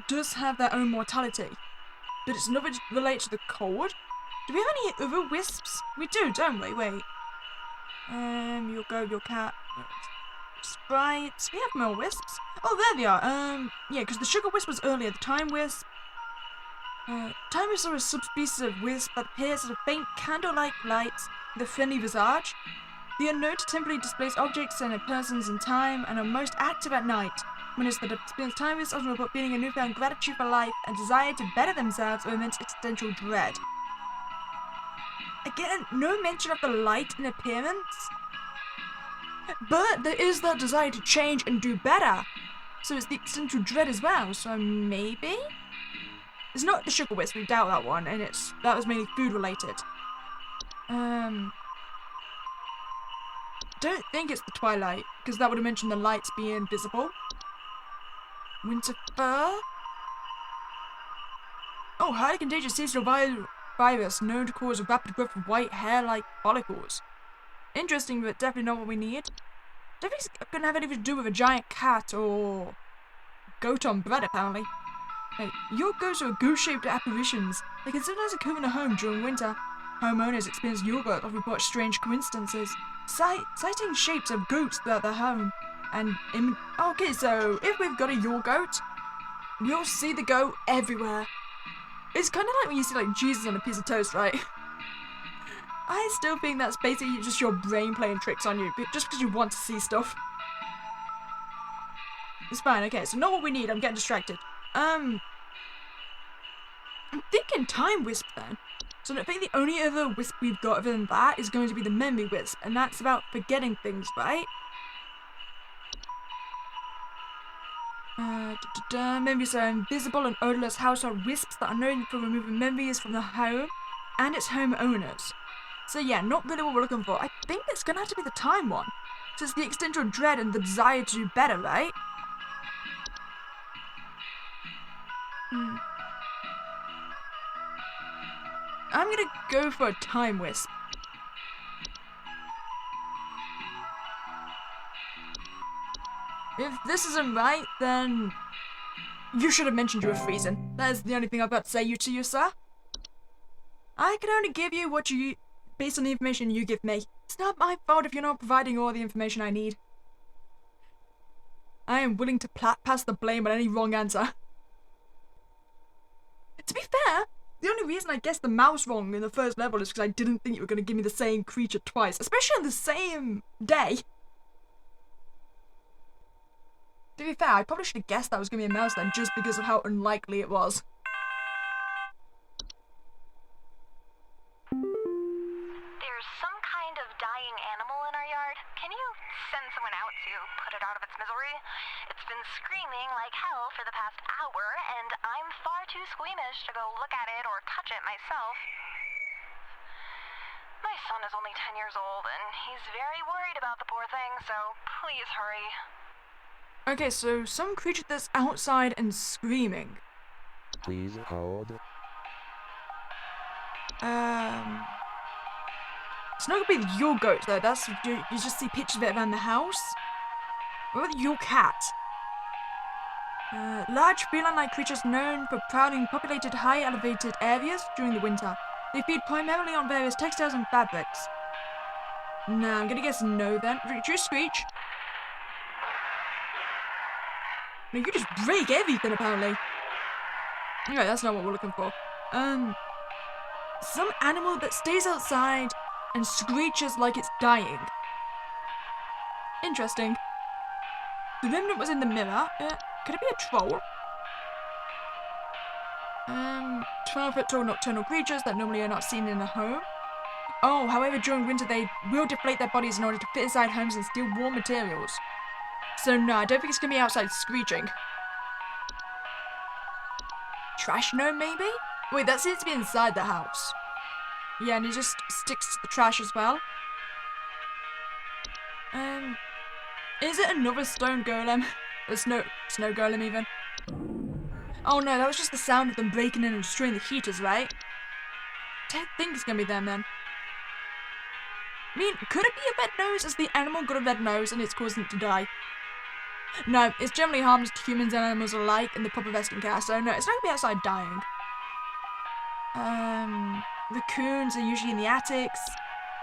does have their own mortality, but it's not related to the cold. Do we have any other wisps? We do, don't we? Wait. Your goat, your cat, sprites. We have more wisps. Oh, there they are. Yeah, because the sugar wisp was earlier. The time wisp. Time wisps are a subspecies of wisp that appears as a faint candle-like light with a friendly visage. They are known to temporarily displace objects and persons in time and are most active at night. When it's the experienced time wisps often report feeling a newfound gratitude for life and desire to better themselves or immense existential dread. Again, no mention of the light in appearance. But there is that desire to change and do better. So it's the existential dread as well, so maybe? It's not the sugar wisp, we doubt that one, and that was mainly food related. Don't think it's the twilight, because that would have mentioned the lights being visible. Winter fur? Oh, highly contagious seasonal virus known to cause a rapid growth of white hair-like follicles. Interesting, but definitely not what we need. Don't think it's gonna have anything to do with a giant cat or goat on bread, apparently. Hey, your goats are goose-shaped apparitions. They can sometimes occur in a home during winter. Homeowners experience yogurt or report strange coincidences, citing shapes of goats throughout their home. Okay, so if we've got a your goat, we'll see the goat everywhere. It's kind of like when you see like Jesus on a piece of toast, right? I still think that's basically just your brain playing tricks on you, just because you want to see stuff. It's fine, okay, so not what we need, I'm getting distracted. I'm thinking time wisp then. So I think the only other wisp we've got other than that is going to be the memory wisp, and that's about forgetting things, right? Memories are invisible and odorless household wisps that are known for removing memories from the home and its homeowners. So yeah, not really what we're looking for. I think it's gonna have to be the time one. So it's the existential dread and the desire to do better, right? I'm gonna go for a time wisp. If this isn't right, then you should have mentioned you were freezing. That is the only thing I've got to say to you, sir. I can only give you what you, based on the information you give me. It's not my fault if you're not providing all the information I need. I am willing to pass the blame on any wrong answer. To be fair, the only reason I guessed the mouse wrong in the first level is because I didn't think you were going to give me the same creature twice, especially on the same day. To be fair, I probably should have guessed that was going to be a mouse then, just because of how unlikely it was. There's some kind of dying animal in our yard. Can you send someone out to put it out of its misery? It's been screaming like hell for the past hour, and I'm far too squeamish to go look at it or touch it myself. My son is only 10 years old, and he's very worried about the poor thing, so please hurry. Okay, so some creature that's outside and screaming. Please hold. It's not gonna be your goat though, that's, you just see pictures of it around the house. What about your cat? Large feline-like creatures known for prowling populated high elevated areas during the winter. They feed primarily on various textiles and fabrics. No, I'm gonna guess no then. Do you screech? No, you just break everything apparently. Okay, that's not what we're looking for. Some animal that stays outside and screeches like it's dying. Interesting. The remnant was in the mirror. Could it be a troll? 12-foot tall nocturnal creatures that normally are not seen in a home. Oh, however, during winter they will deflate their bodies in order to fit inside homes and steal warm materials. So no, I don't think it's gonna be outside screeching. Trash gnome, maybe? Wait, that seems to be inside the house. Yeah, and he just sticks to the trash as well. Is it another stone golem? A snow golem even? Oh no, that was just the sound of them breaking in and destroying the heaters, right? don't think it's gonna be them then. I mean, could it be a red nose? Has the animal got a red nose and it's causing it to die? No, it's generally harmless to humans and animals alike in the proper vesting care, so no, it's not gonna be outside dying. Raccoons are usually in the attics.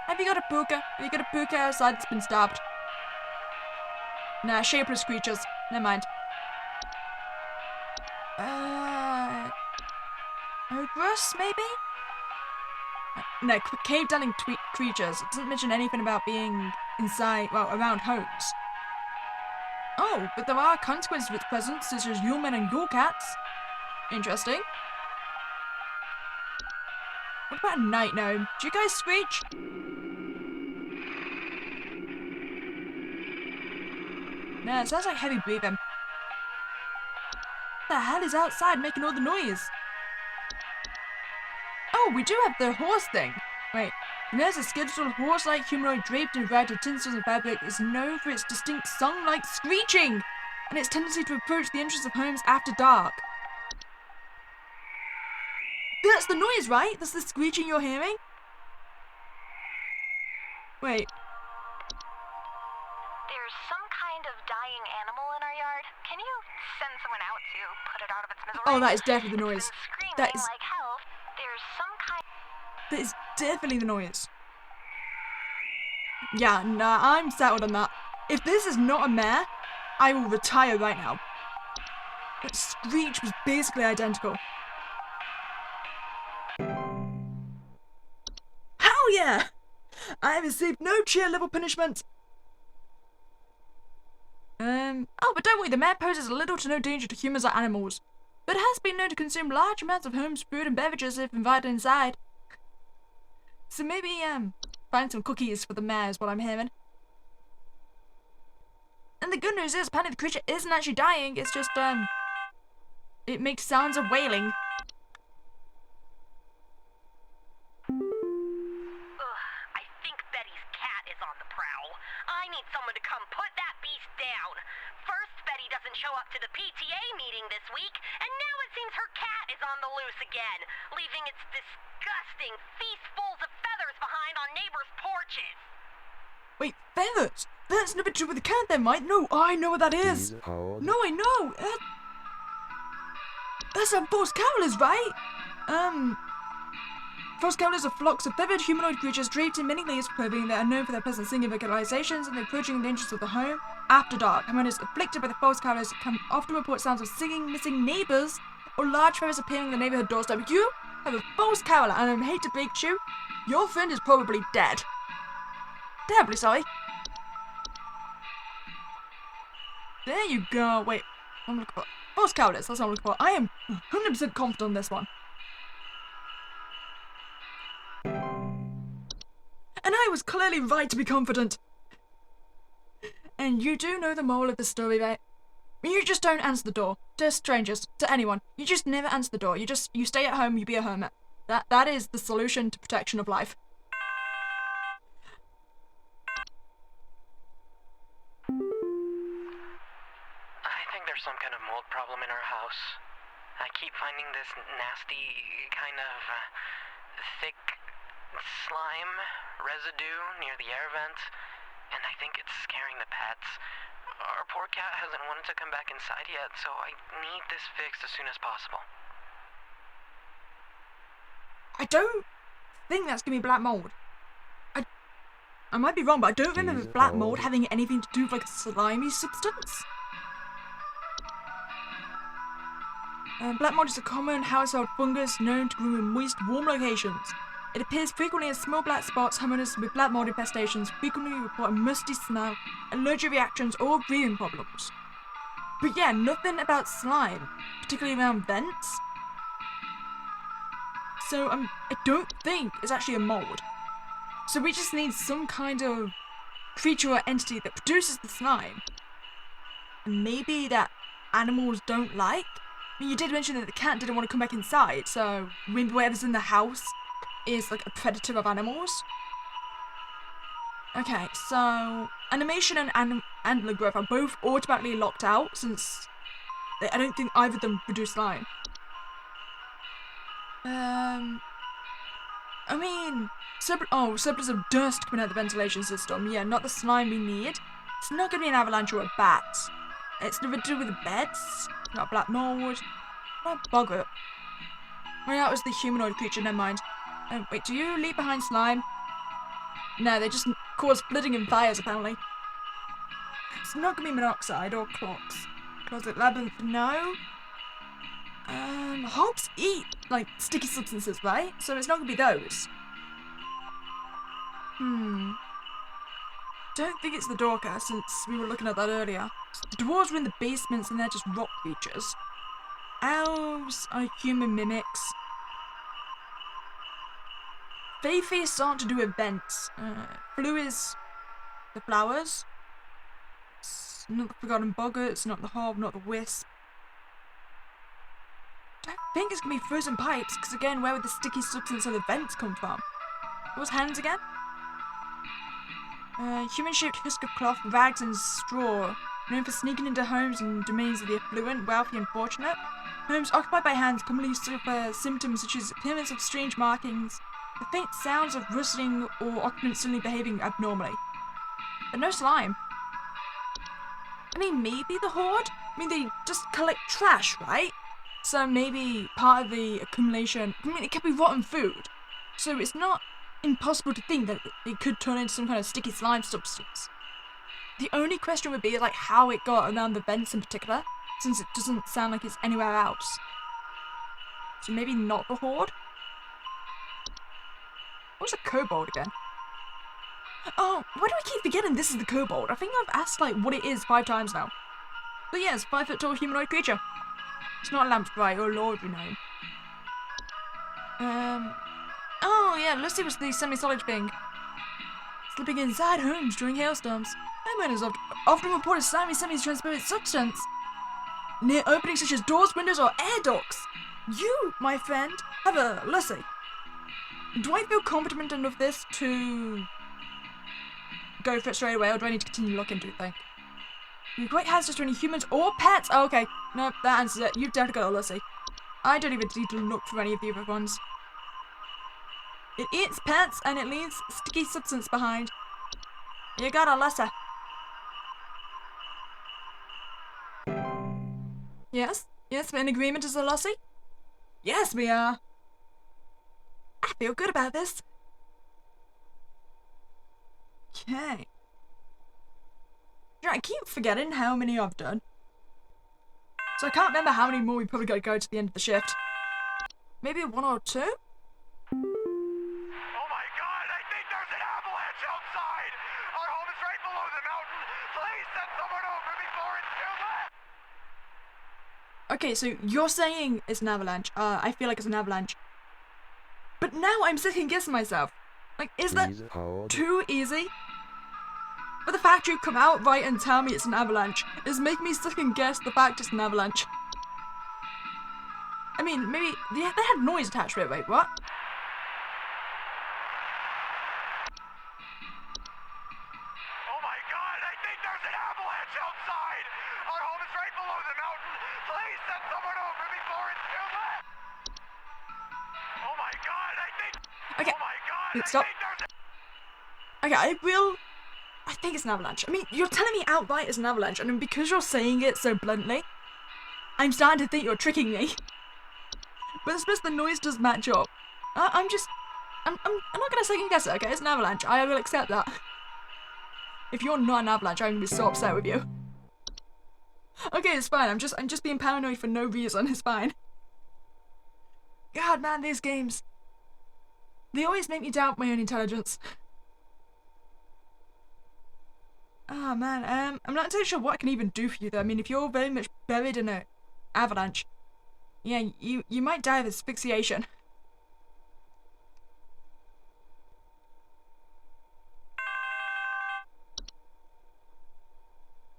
Have you got a puka? Have you got a puka outside that's been stabbed? Nah, shapeless creatures. Never mind. Ogress, maybe? No, cave-dwelling creatures. It doesn't mention anything about being inside, well, around homes. Oh, but there are consequences of its presence, such as your men and your cats. Interesting. What about a night gnome? Do you guys screech? No, it sounds like heavy breathing. What the hell is outside making all the noise? Oh, we do have the horse thing. Wait, there's a skeletal horse-like humanoid draped in variety of tinsels and fabric is known for its distinct song-like screeching and its tendency to approach the entrance of homes after dark. That's the noise, right? That's the screeching you're hearing? Wait. There's some kind of dying animal in our yard. Can you send someone out to put it out of its misery? Oh, that is definitely the noise. It's been screaming That is... like hell. There's some kind... That is definitely the noise. Yeah, nah, I'm settled on that. If this is not a mare, I will retire right now. That screech was basically identical. Hell yeah! I have received no cheer level punishment. Oh, but don't worry, the mare poses little to no danger to humans or animals, but has been known to consume large amounts of home's food and beverages if invited inside. So maybe, find some cookies for the mare is what I'm hearing. And the good news is, apparently the creature isn't actually dying, it's just, it makes sounds of wailing. I think Betty's cat is on the prowl. I need someone to come put that beast down. First, Betty doesn't show up to the PTA meeting this week, and now it seems her cat is on the loose again, leaving its disgusting feastfuls of feathers behind on neighbors' porches. Wait, feathers? That's nothing to do with the cat then, right? No, I know what that is. No, I know. That's how false carolers, right? False carolers are flocks of feathered humanoid creatures draped in many layers of clothing that are known for their pleasant singing vocalizations and approaching the entrance of the home after dark. Homeowners afflicted by the false carolers can often report sounds of singing, missing neighbors, or large feathers appearing on the neighborhood doorstep. If you have a false caroler, and I hate to break to you, your friend is probably dead. Terribly sorry. There you go. Wait, I'm looking for false carolers. That's what I'm looking for. I am 100% confident on this one. And I was clearly right to be confident. And you do know the moral of the story, right? You just don't answer the door to strangers, to anyone. You just never answer the door. You stay at home. You be a hermit. That is the solution to protection of life. I think there's some kind of mold problem in our house. I keep finding this nasty kind of thick slime residue near the air vent, and I think it's scaring the pets. Our poor cat hasn't wanted to come back inside yet, so I need this fixed as soon as possible. I don't think that's gonna be black mold. I might be wrong, but I don't remember black mold having anything to do with like a slimy substance. Black mold is a common household fungus known to grow in moist, warm locations. It appears frequently in small black spots. Homeowners with black mold infestations frequently report a musty smell, allergic reactions, or breathing problems. But yeah, nothing about slime, particularly around vents. So I don't think it's actually a mold. So we just need some kind of creature or entity that produces the slime. And maybe that animals don't like. I mean, you did mention that the cat didn't want to come back inside, so maybe whatever's in the house is like a predator of animals. Okay, so animation and antler growth are both automatically locked out since I don't think either of them produce slime. I mean, surplus of dust coming out the ventilation system. Yeah, not the slime we need. It's not gonna be an avalanche or a bat. It's nothing to do with the beds. Not black mold. Not bugger. Oh, yeah, it was the humanoid creature. Never mind. Wait, do you leave behind slime? No, they just cause flooding and fires apparently. It's not gonna be monoxide or clocks. Closet labyrinth, no. Hops eat like sticky substances, right? So it's not gonna be those. Don't think it's the Dorka, since we were looking at that earlier. The dwarves were in the basements and they're just rock creatures. Elves are human mimics. Fey-face aren't to do with vents. Blue is the flowers. It's not the forgotten boggart, it's not the hob, not the wisp. Don't think it's gonna be frozen pipes, because again, where would the sticky substance of the vents come from? What was hands again? Human-shaped husk of cloth, rags and straw, known for sneaking into homes and domains of the affluent, wealthy and fortunate. Homes occupied by hands commonly suffer symptoms such as appearance of strange markings, the faint sounds of rustling or occupants suddenly behaving abnormally. But no slime. I mean, maybe the horde? I mean, they just collect trash, right? So maybe part of the accumulation, I mean, it could be rotten food. So it's not impossible to think that it could turn into some kind of sticky slime substance. The only question would be like how it got around the vents in particular, since it doesn't sound like it's anywhere else. So maybe not the horde? What's a kobold again? Oh, why do I keep forgetting this is the kobold? I think I've asked like what it is 5 times now. But yeah, it's a 5 foot tall humanoid creature. It's not a lamprey or lord we know. Oh yeah, Lucy was the semi-solid thing. Slipping inside homes during hailstorms. Homeowners often report a slimy semi-transparent substance near openings such as doors, windows, or air ducts. You, my friend, have a Lucy. Do I feel confident enough this to go for it straight away, or do I need to continue looking, do you think? You great hazards to any humans or pets? Oh, okay. No, that answers it. You've definitely got a Lucy. I don't even need to look for any of the other ones. It eats pets and it leaves sticky substance behind. You got a Lucy. Yes? Yes, we're in agreement as a Lucy? Yes, we are. I feel good about this. Okay. I keep forgetting how many I've done. So I can't remember how many more we probably got to go to the end of the shift. Maybe 1 or 2? Oh my god, I think there's an avalanche outside! Our home is right below the mountain! Please send someone over before it's too late! Okay, so you're saying it's an avalanche. I feel like it's an avalanche. But now I'm second guessing myself. Like, is that too easy? For the fact you come out right and tell me it's an avalanche is making me second guess the fact it's an avalanche. I mean, maybe they had noise attached to it. Wait, what? Oh my god, I think there's an avalanche outside! Our home is right below the mountain! Please send someone over before it's too late! Oh my god, I think... Okay, Oh my god, stop. I think there's a... Okay, I think it's an avalanche. I mean, you're telling me outright it's an avalanche, and because you're saying it so bluntly, I'm starting to think you're tricking me. But I suppose the noise does match up. I'm not gonna second guess it, okay? It's an avalanche. I will accept that. If you're not an avalanche, I'm gonna be so upset with you. Okay, it's fine. I'm just being paranoid for no reason. It's fine. God, man, these games. They always make me doubt my own intelligence. Ah, man, I'm not entirely sure what I can even do for you, though. I mean, if you're very much buried in an avalanche, yeah, you might die of asphyxiation.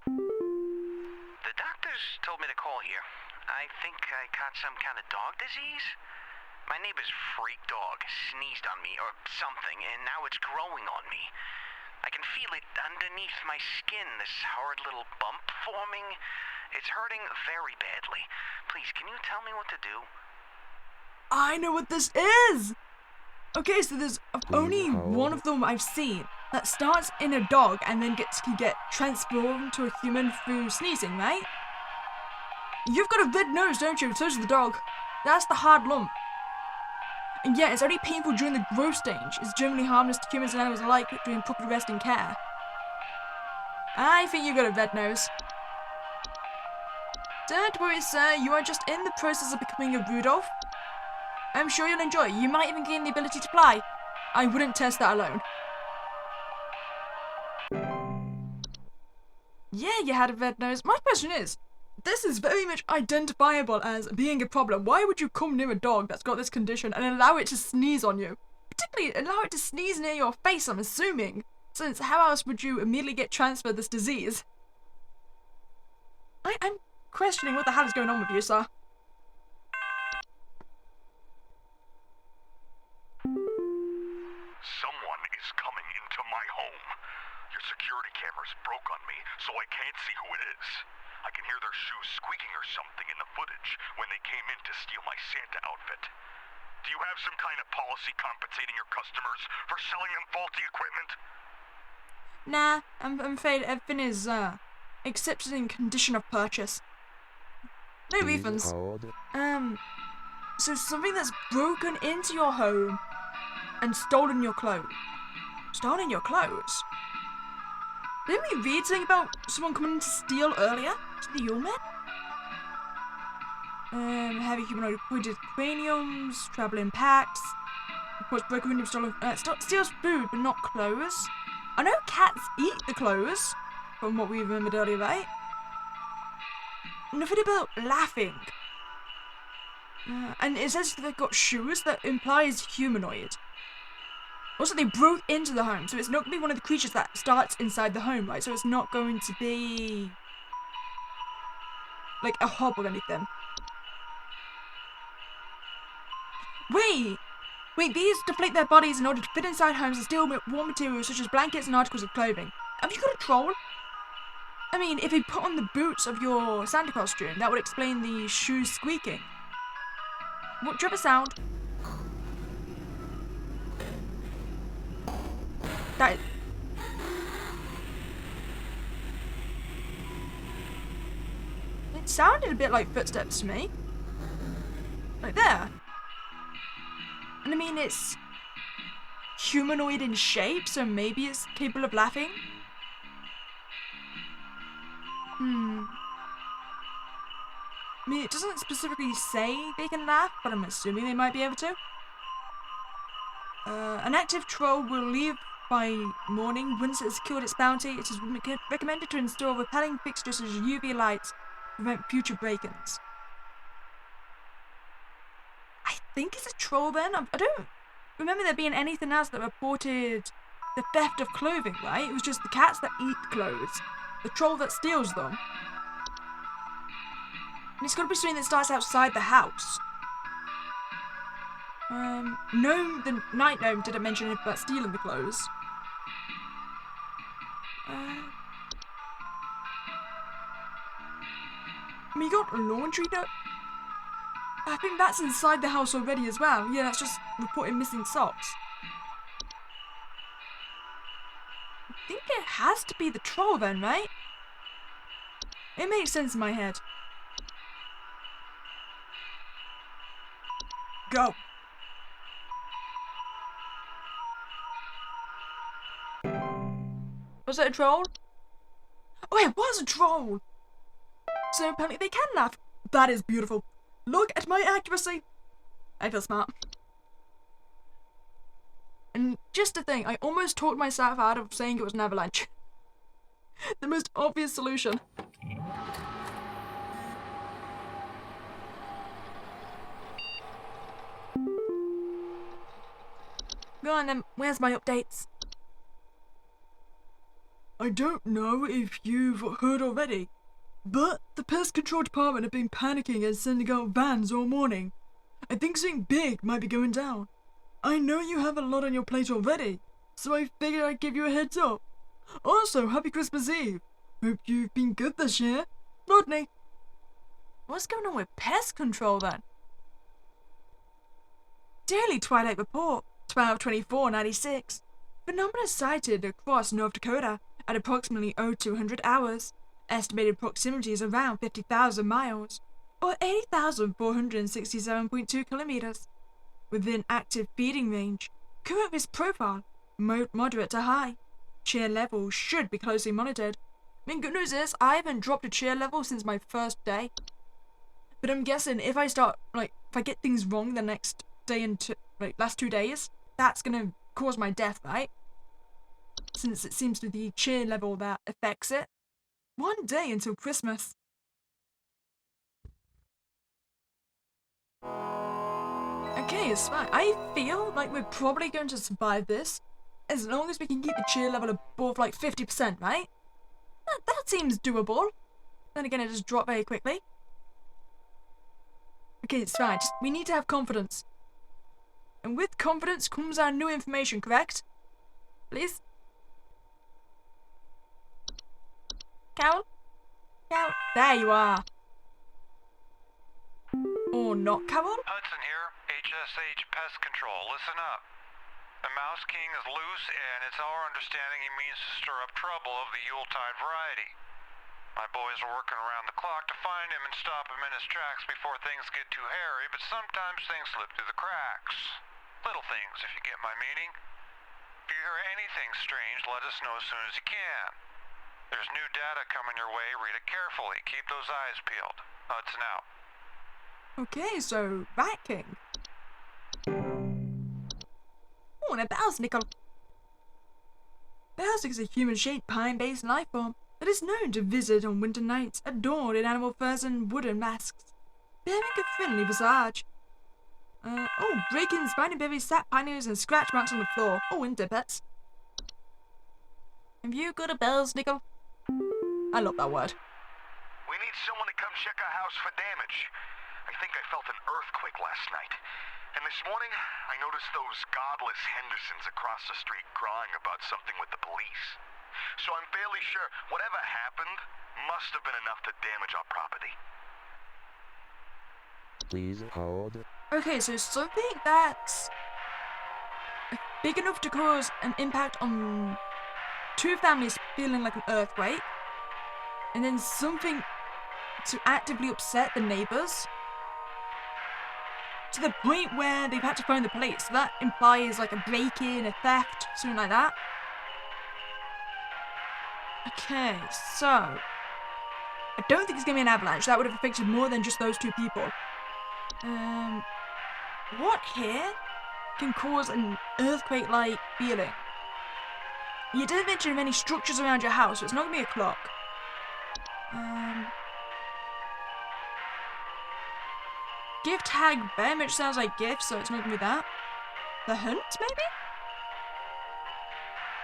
The doctors told me to call here. I think I caught some kind of dog disease. My neighbor's freak dog sneezed on me or something, and now it's growing on me. I can feel it underneath my skin, this horrid little bump forming. It's hurting very badly. Please, can you tell me what to do? I know what this is! Okay, so there's only hold. one of them I've seen that starts in a dog and then can get transformed to a human through sneezing, right? You've got a red nose, don't you? So does the dog. That's the hard lump. And yeah, it's only painful during the growth stage. It's generally harmless to humans and animals alike during proper rest and care. I think you got a red nose. Don't worry, sir. You are just in the process of becoming a Rudolph. I'm sure you'll enjoy it. You might even gain the ability to fly. I wouldn't test that alone. Yeah, you had a red nose. My question is, this is very much identifiable as being a problem. Why would you come near a dog that's got this condition and allow it to sneeze on you? Particularly, allow it to sneeze near your face, I'm assuming. Since how else would you immediately get transferred this disease? I'm questioning what the hell is going on with you, sir. Someone is coming into my home. Your security cameras broke on me, so I can't see who it is. I can hear their shoes squeaking or something in the footage when they came in to steal my Santa outfit. Do you have some kind of policy compensating your customers for selling them faulty equipment? Nah, I'm afraid everything is, accepted in condition of purchase. No Please refunds. hold. So something that's broken into your home and stolen your clothes. Stolen your clothes? Didn't we read something about someone coming in to steal earlier? To the Yulmen? Heavy humanoid pointed craniums, travel in packs. Of course, broken window stolen, steals food but not clothes. I know cats eat the clothes, from what we remembered earlier, right? Nothing about laughing. And it says they've got shoes that implies humanoid. Also, they broke into the home, so it's not going to be one of the creatures that starts inside the home, right? So it's not going to be like a hob or anything. Wait, these deflate their bodies in order to fit inside homes and steal raw materials such as blankets and articles of clothing. Have you got a troll? I mean, if you put on the boots of your Santa costume, that would explain the shoes squeaking. What, do you have a sound? That... It sounded a bit like footsteps to me. Like there. And I mean, it's humanoid in shape, so maybe it's capable of laughing. I mean, it doesn't specifically say they can laugh, but I'm assuming they might be able to. An active troll will leave by morning. Once it has secured its bounty, it is recommended to install repelling fixtures such as UV lights to prevent future break-ins. I think it's a troll then. I don't remember there being anything else that reported the theft of clothing, right? It was just the cats that eat clothes, the troll that steals them. And it's got to be something that starts outside the house. The night gnome didn't mention anything about stealing the clothes. I mean, you got laundry though. I think that's inside the house already as well. Yeah, that's just reporting missing socks. I think it has to be the troll then, right? It makes sense in my head. Go. Was it a troll? Oh, it was a troll! So apparently they can laugh. That is beautiful. Look at my accuracy. I feel smart. And just a thing, I almost talked myself out of saying it was an avalanche. The most obvious solution. Go on then, where's my updates? I don't know if you've heard already, but the pest control department have been panicking and sending out vans all morning. I think something big might be going down. I know you have a lot on your plate already, so I figured I'd give you a heads up. Also, happy Christmas Eve. Hope you've been good this year. Rodney. What's going on with pest control then? Daily Twilight Report. 12/24/96. Phenomena sighted across North Dakota at approximately 0200 hours. Estimated proximity is around 50,000 miles, or 80,467.2 kilometers. Within active feeding range. Current risk profile, moderate to high. Cheer level should be closely monitored. I mean, good news is, I haven't dropped a cheer level since my first day. But I'm guessing if I start, if I get things wrong the next day and last 2 days, that's gonna cause my death, right? Since it seems to be cheer level that affects it. 1 day until Christmas. Okay, it's fine. I feel like we're probably going to survive this as long as we can keep the cheer level above 50%, right? That seems doable. Then again, it just dropped very quickly. Okay, it's fine. We need to have confidence. And with confidence comes our new information, correct? Please? Carol? Carol? There you are. Or not, Carol? Hudson here, HSH Pest Control. Listen up. The Mouse King is loose, and it's our understanding he means to stir up trouble of the Yuletide variety. My boys are working around the clock to find him and stop him in his tracks before things get too hairy, but sometimes things slip through the cracks. Little things, if you get my meaning. If you hear anything strange, let us know as soon as you can. There's new data coming your way. Read it carefully. Keep those eyes peeled. Hudson out. Okay, so Rat King. Oh, and a Belsnickel. Belsnickel is a human-shaped pine-based life form that is known to visit on winter nights, adorned in animal furs and wooden masks, bearing a friendly visage. Break-ins, finding berries, sap pioneers, and scratch marks on the floor. Oh, winter pets. Have you got a Belsnickel? I love that word. We need someone to come check our house for damage. I think I felt an earthquake last night. And this morning, I noticed those godless Hendersons across the street crying about something with the police. So I'm fairly sure whatever happened must have been enough to damage our property. Please hold. Okay, so something that's big enough to cause an impact on 2 families feeling like an earthquake, and then something to actively upset the neighbors to the point where they've had to phone the police. So that implies a break-in, a theft, something like that. Okay, so I don't think it's gonna be an avalanche. That would have affected more than just those 2 people. What here can cause an earthquake-like feeling? You didn't mention any structures around your house, so it's not gonna be a clock. Gift hag very much sounds like gifts, so it's not gonna be that. The hunt, maybe?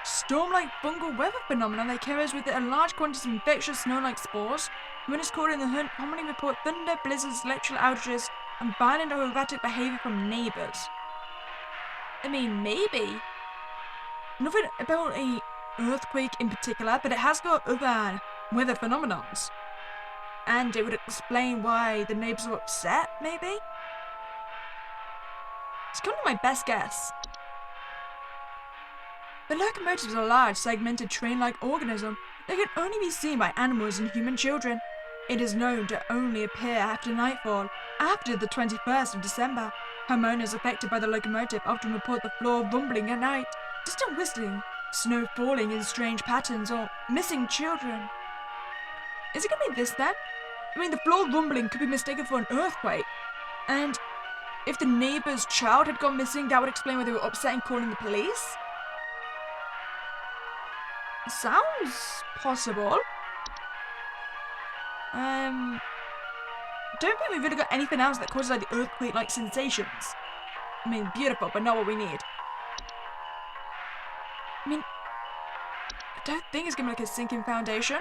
Storm-like fungal weather phenomenon that carries with it a large quantity of infectious snow-like spores. When it's caught in the hunt, commonly report thunder, blizzards, electrical outages, and violent or erratic behavior from neighbors. I mean, maybe. Nothing about a earthquake in particular, but it has got other weather phenomenons. And it would explain why the neighbors were upset, maybe? It's kind of my best guess. The locomotive is a large, segmented train-like organism that can only be seen by animals and human children. It is known to only appear after nightfall, after the 21st of December. Homeowners affected by the locomotive often report the floor rumbling at night, distant whistling, snow falling in strange patterns, or missing children. Is it gonna be this then? I mean, the floor rumbling could be mistaken for an earthquake. And if the neighbor's child had gone missing, that would explain why they were upset and calling the police? Sounds possible. Don't think we've really got anything else that causes the earthquake-like sensations. I mean, beautiful, but not what we need. I mean, I don't think it's gonna be a sinking foundation.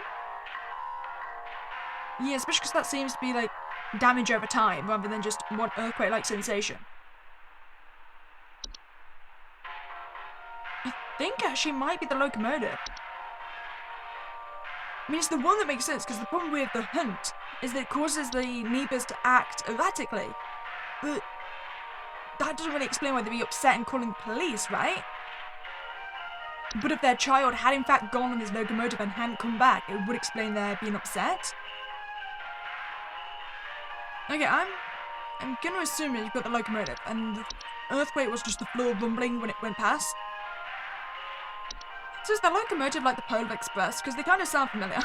Yeah, especially because that seems to be damage over time rather than just one earthquake-like sensation. I think actually might be the locomotive. I mean, it's the one that makes sense, because the problem with the hunt is that it causes the neighbors to act erratically. But that doesn't really explain why they'd be upset and calling the police, right? But if their child had in fact gone on his locomotive and hadn't come back, it would explain their being upset. Okay, I'm gonna assume that you've got the locomotive, and the earthquake was just the floor rumbling when it went past. So is the locomotive like the Polar Express? Because they kind of sound familiar.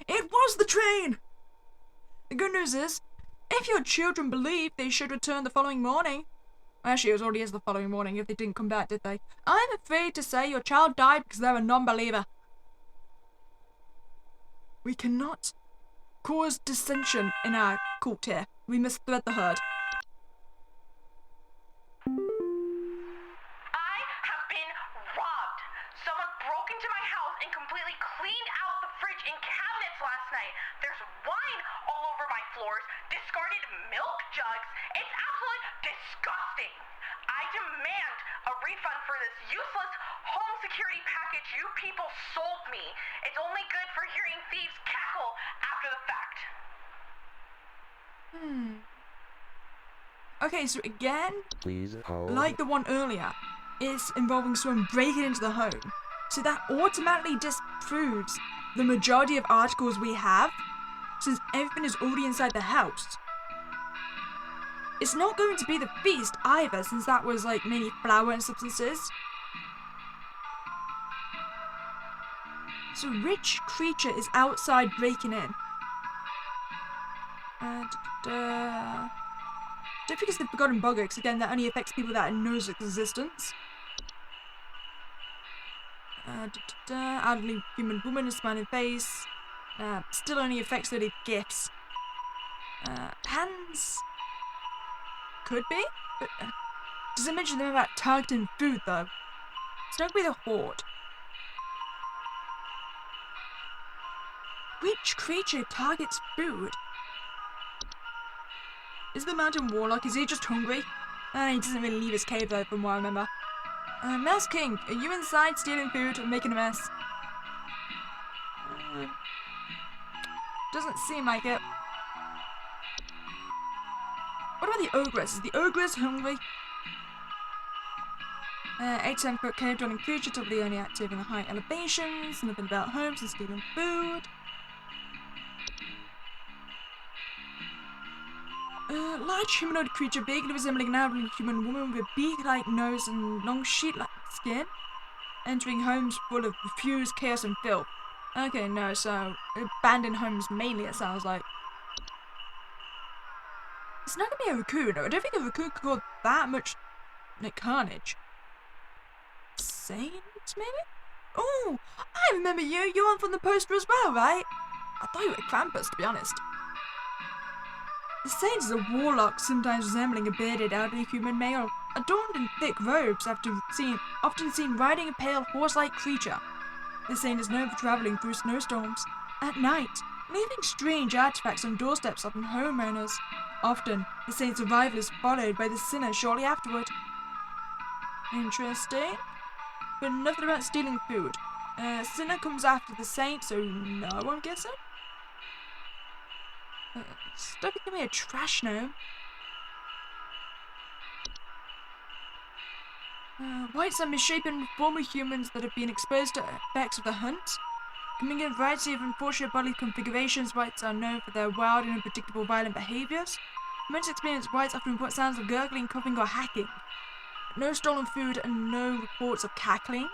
It was the train! The good news is, if your children believe they should return the following morning... Actually, it already is the following morning if they didn't come back, did they? I'm afraid to say your child died because they're a non-believer. We cannot cause dissension in our cult here. We must thread the herd. I have been robbed. Someone broke into my house and completely cleaned out the fridge and cabinets last night. There's wine all over my floors, discarded milk jugs. It's absolutely disgusting. I demand a refund for this useless home security package you people sold me. It's only good for hearing thieves cackle after the fact. Okay, so again, Please hold. like the one earlier, it's involving someone breaking into the home. So that automatically disproves the majority of articles we have, since everything is already inside the house. It's not going to be the feast either, since that was like mainly flour and substances. So which creature is outside breaking in? Don't think it's the Forgotten Bugger, because again that only affects people that knows its existence. Elderly human woman, a smiling face. Still only affects the gifts. Hands. Could be, but does it mention them about targeting food though? It's not gonna be the Horde. Which creature targets food? Is the Mountain Warlock? Is he just hungry? He doesn't really leave his cave though, from what I remember. Mouse King, are you inside stealing food or making a mess? Doesn't seem like it. What about the Ogress? Is the Ogress hungry? 8-10-foot cave dwelling creature, typically only active in the high elevations, nothing about homes and stealing food. Large humanoid creature, vaguely resembling an elderly human woman with a beak-like nose and long sheet-like skin, entering homes full of refuse, chaos, and filth. Okay, no, so abandoned homes mainly, it sounds like. It's not gonna be a raccoon. I don't think a raccoon could cause that much like carnage. Saints, maybe? Oh, I remember you. You're on from the poster as well, right? I thought you were Krampus, to be honest. The Saint is a warlock, sometimes resembling a bearded elderly human male, adorned in thick robes, often seen riding a pale horse-like creature. The Saint is known for traveling through snowstorms at night, leaving strange artifacts on doorsteps of homeowners. Often, the Saint's arrival is followed by the sinner shortly afterward. Interesting. But nothing about stealing food. Sinner comes after the Saint, so no, I'm guessing? Stop giving me a trash gnome. Whites are misshapen former humans that have been exposed to effects of the hunt. Coming in a variety of unfortunate bodily configurations, whites are known for their wild and unpredictable violent behaviors. Most experienced whites often report sounds of gurgling, coughing, or hacking. No stolen food and no reports of cackling.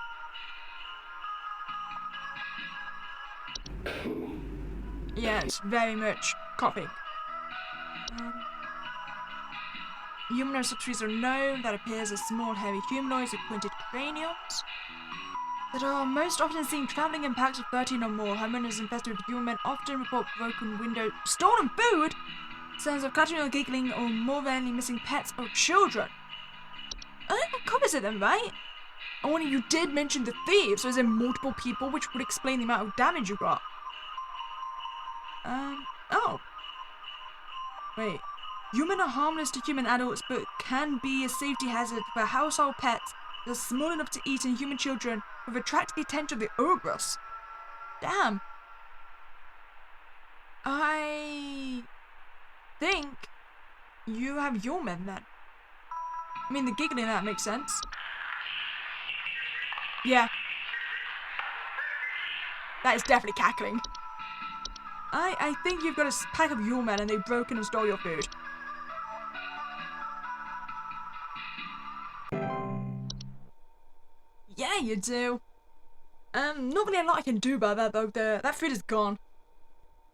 Yeah, it's very much coughing. Humanoid subspecies are known that appears as small, hairy humanoids with pointed craniums that are most often seen traveling in packs of 13 or more. Homeowners infested with human men often report broken windows, stolen food, sounds of clattering or giggling, or more rarely missing pets or children. I think that covers it then, right? Oh, and you did mention the thieves, so is there multiple people, which would explain the amount of damage you got. Oh. Wait. Human are harmless to human adults, but can be a safety hazard for household pets that are small enough to eat, and human children with attracted the attention of the ogress. Damn. I think you have your men then. I mean, the giggling, that makes sense. Yeah. That is definitely cackling. I think you've got a pack of your men and they've broken and stole your food. Yeah, you do. Not really a lot I can do about that though. That food is gone.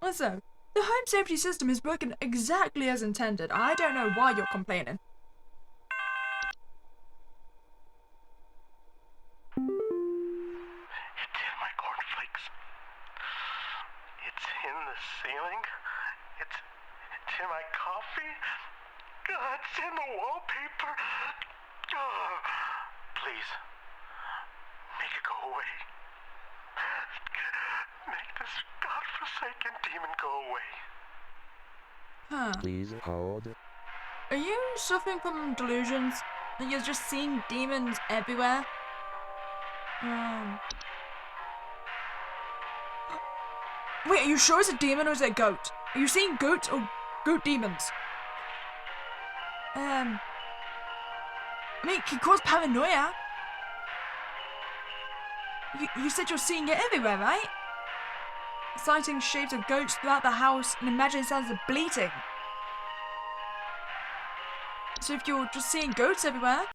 Also, the home safety system is working exactly as intended. I don't know why you're complaining. It's in my cornflakes. It's in the ceiling. It's in my coffee. It's in the wallpaper. Please, make it go away. Make this godforsaken demon go away. Huh. Please hold. Are you suffering from delusions? And you're just seeing demons everywhere? Wait, are you sure it's a demon or is it a goat? Are you seeing goats or goat demons? I mean, it can cause paranoia. You said you're seeing it everywhere, right? Sighting shapes of goats throughout the house and imagining sounds of bleating. So if you're just seeing goats everywhere,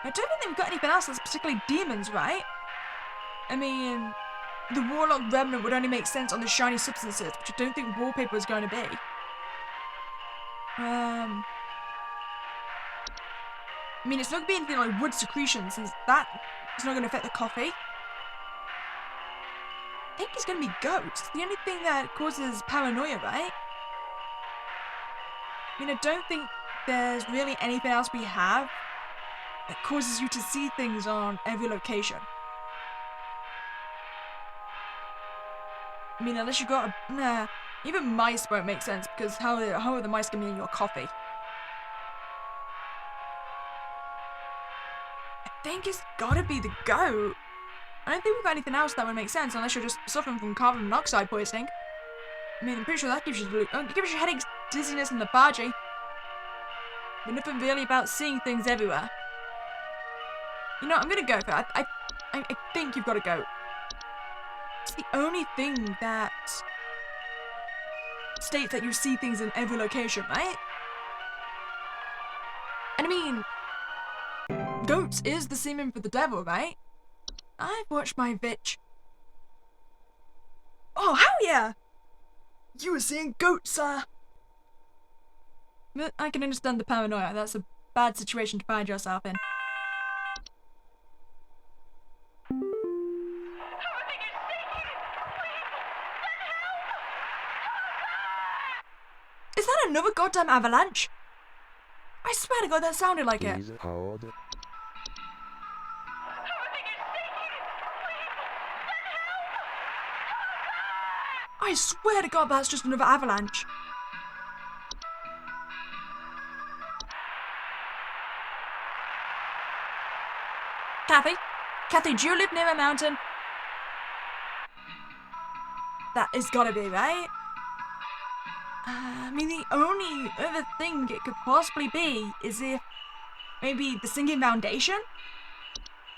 I don't think they've got anything else that's particularly demons, right? I mean, the Warlock Remnant would only make sense on the shiny substances, which I don't think wallpaper is going to be. I mean, it's not going to be anything like wood secretion, since that is not going to affect the coffee. I think it's going to be goats. It's the only thing that causes paranoia, right? I mean, I don't think there's really anything else we have that causes you to see things on every location. I mean, unless you got a... Nah, even mice won't make sense, because how are the mice going to be in your coffee? I think it's got to be the goat. I don't think we've got anything else that would make sense, unless you're just suffering from carbon monoxide poisoning. I mean, I'm pretty sure that gives you headaches, dizziness, and lethargy. But nothing really about seeing things everywhere. You know, I'm gonna go for it. I think you've got to go. It's the only thing that states that you see things in every location, right? And I mean, goats is the semen for the devil, right? I've watched my bitch. Oh, hell yeah! You were seeing goats, sir. But I can understand the paranoia. That's a bad situation to find yourself in. Is that another goddamn avalanche? I swear to God, that sounded like it. Please hold. I swear to God, that's just another avalanche. Kathy, do you live near a mountain? That is gotta be, right? I mean, the only other thing it could possibly be is if maybe the sinking foundation?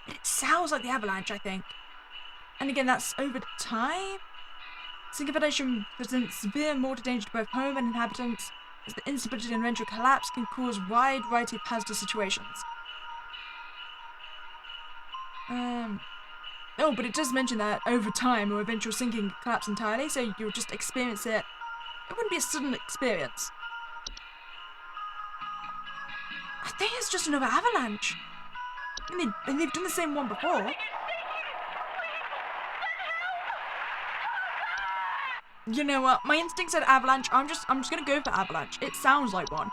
But it sounds like the avalanche, I think. And again, that's over time. Sinking foundation presents severe mortal danger to both home and inhabitants, as the instability and eventual collapse can cause wide variety of hazardous situations. Oh, but it does mention that over time or eventual sinking could collapse entirely, so you'll just experience it. It wouldn't be a sudden experience. I think it's just another avalanche. And they've done the same one before. You know what? My instinct said avalanche. I'm just gonna go for avalanche. It sounds like one.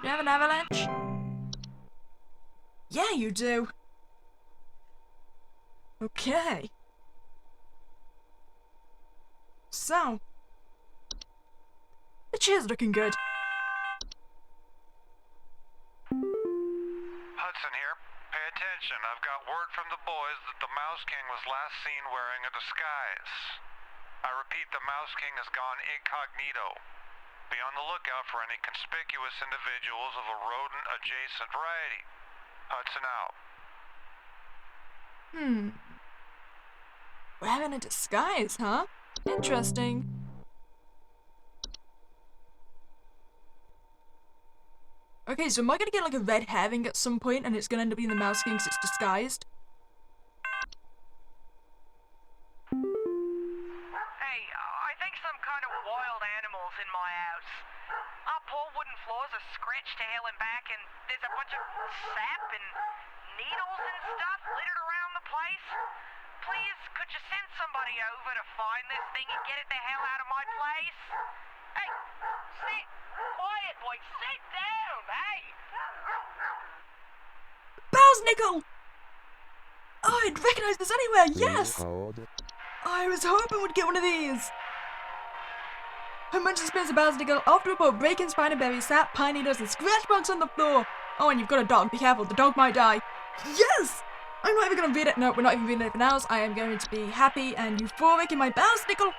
Do you have an avalanche? Yeah, you do. Okay. So, the chair's looking good. Hudson here. Pay attention. Attention, I've got word from the boys that the Mouse King was last seen wearing a disguise. I repeat, the Mouse King has gone incognito. Be on the lookout for any conspicuous individuals of a rodent-adjacent variety. Hudson out. Wearing a disguise, huh? Interesting. Okay, so am I gonna get like a red herring at some point and it's gonna end up being the Mouse King because it's disguised? Hey, I think some kind of wild animal's in my house. Our poor wooden floors are scratched to hell and back, and there's a bunch of sap and needles and stuff littered around the place. Please, could you send somebody over to find this thing and get it the hell out of my place? Hey, sit quiet, boy, sit down, hey! Bells Nickel! Oh, I'd recognize this anywhere, yes! Hold. I was hoping we'd get one of these. Her mentions spins a Bells Nickel after report breaking spiderberries, sap, pine needles, and scratch marks on the floor. Oh, and you've got a dog, be careful, the dog might die. Yes! I'm not even gonna read it. No, we're not even reading anything else. I am going to be happy and euphoric in my Bells Nickel.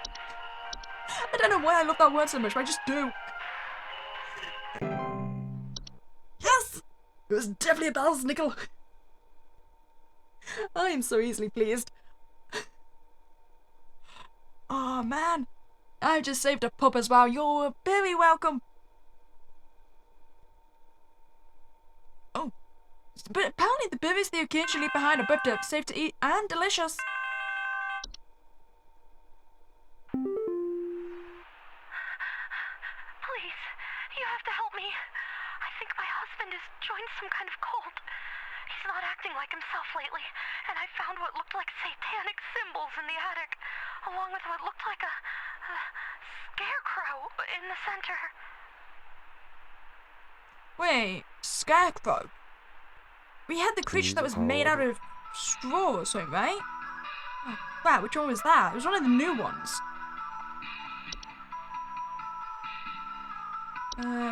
I don't know why I love that word so much, but I just do. Yes! It was definitely a Bells Nickel. I am so easily pleased. Oh man, I just saved a pup as well. You're very welcome. Oh, but apparently the berries they occasionally leave behind are both safe to eat and delicious. Please, you have to help me. I think my husband has joined some kind of cult. He's not acting like himself lately, and I found what looked like satanic symbols in the attic, along with what looked like a scarecrow in the center. Wait, scarecrow? We had the creature that was made out of straw or something, right? Oh, wow, which one was that? It was one of the new ones.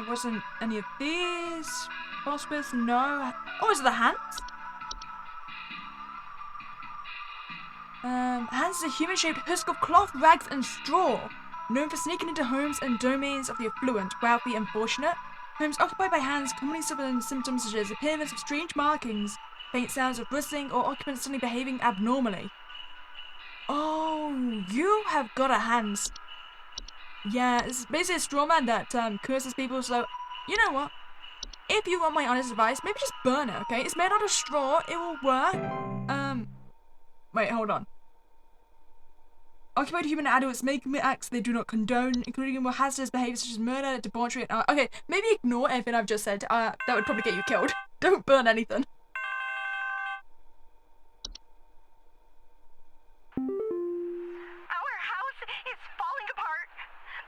Wasn't any of these. Phosphorus, no. Oh, is it the hands? Hands is a human-shaped husk of cloth, rags, and straw, known for sneaking into homes and domains of the affluent, wealthy, and fortunate. Homes occupied by hands commonly suffer symptoms such as appearance of strange markings, faint sounds of rustling, or occupants suddenly behaving abnormally. Oh, you have got a hands. Yeah, it's basically a straw man that curses people, so you know what? If you want my honest advice, maybe just burn it, okay? It's made out of straw, it will work. Wait, hold on. Occupied human adults may commit acts they do not condone, including more hazardous behaviour such as murder, debauchery, and okay, maybe ignore everything I've just said. That would probably get you killed. Don't burn anything. Our house is falling apart.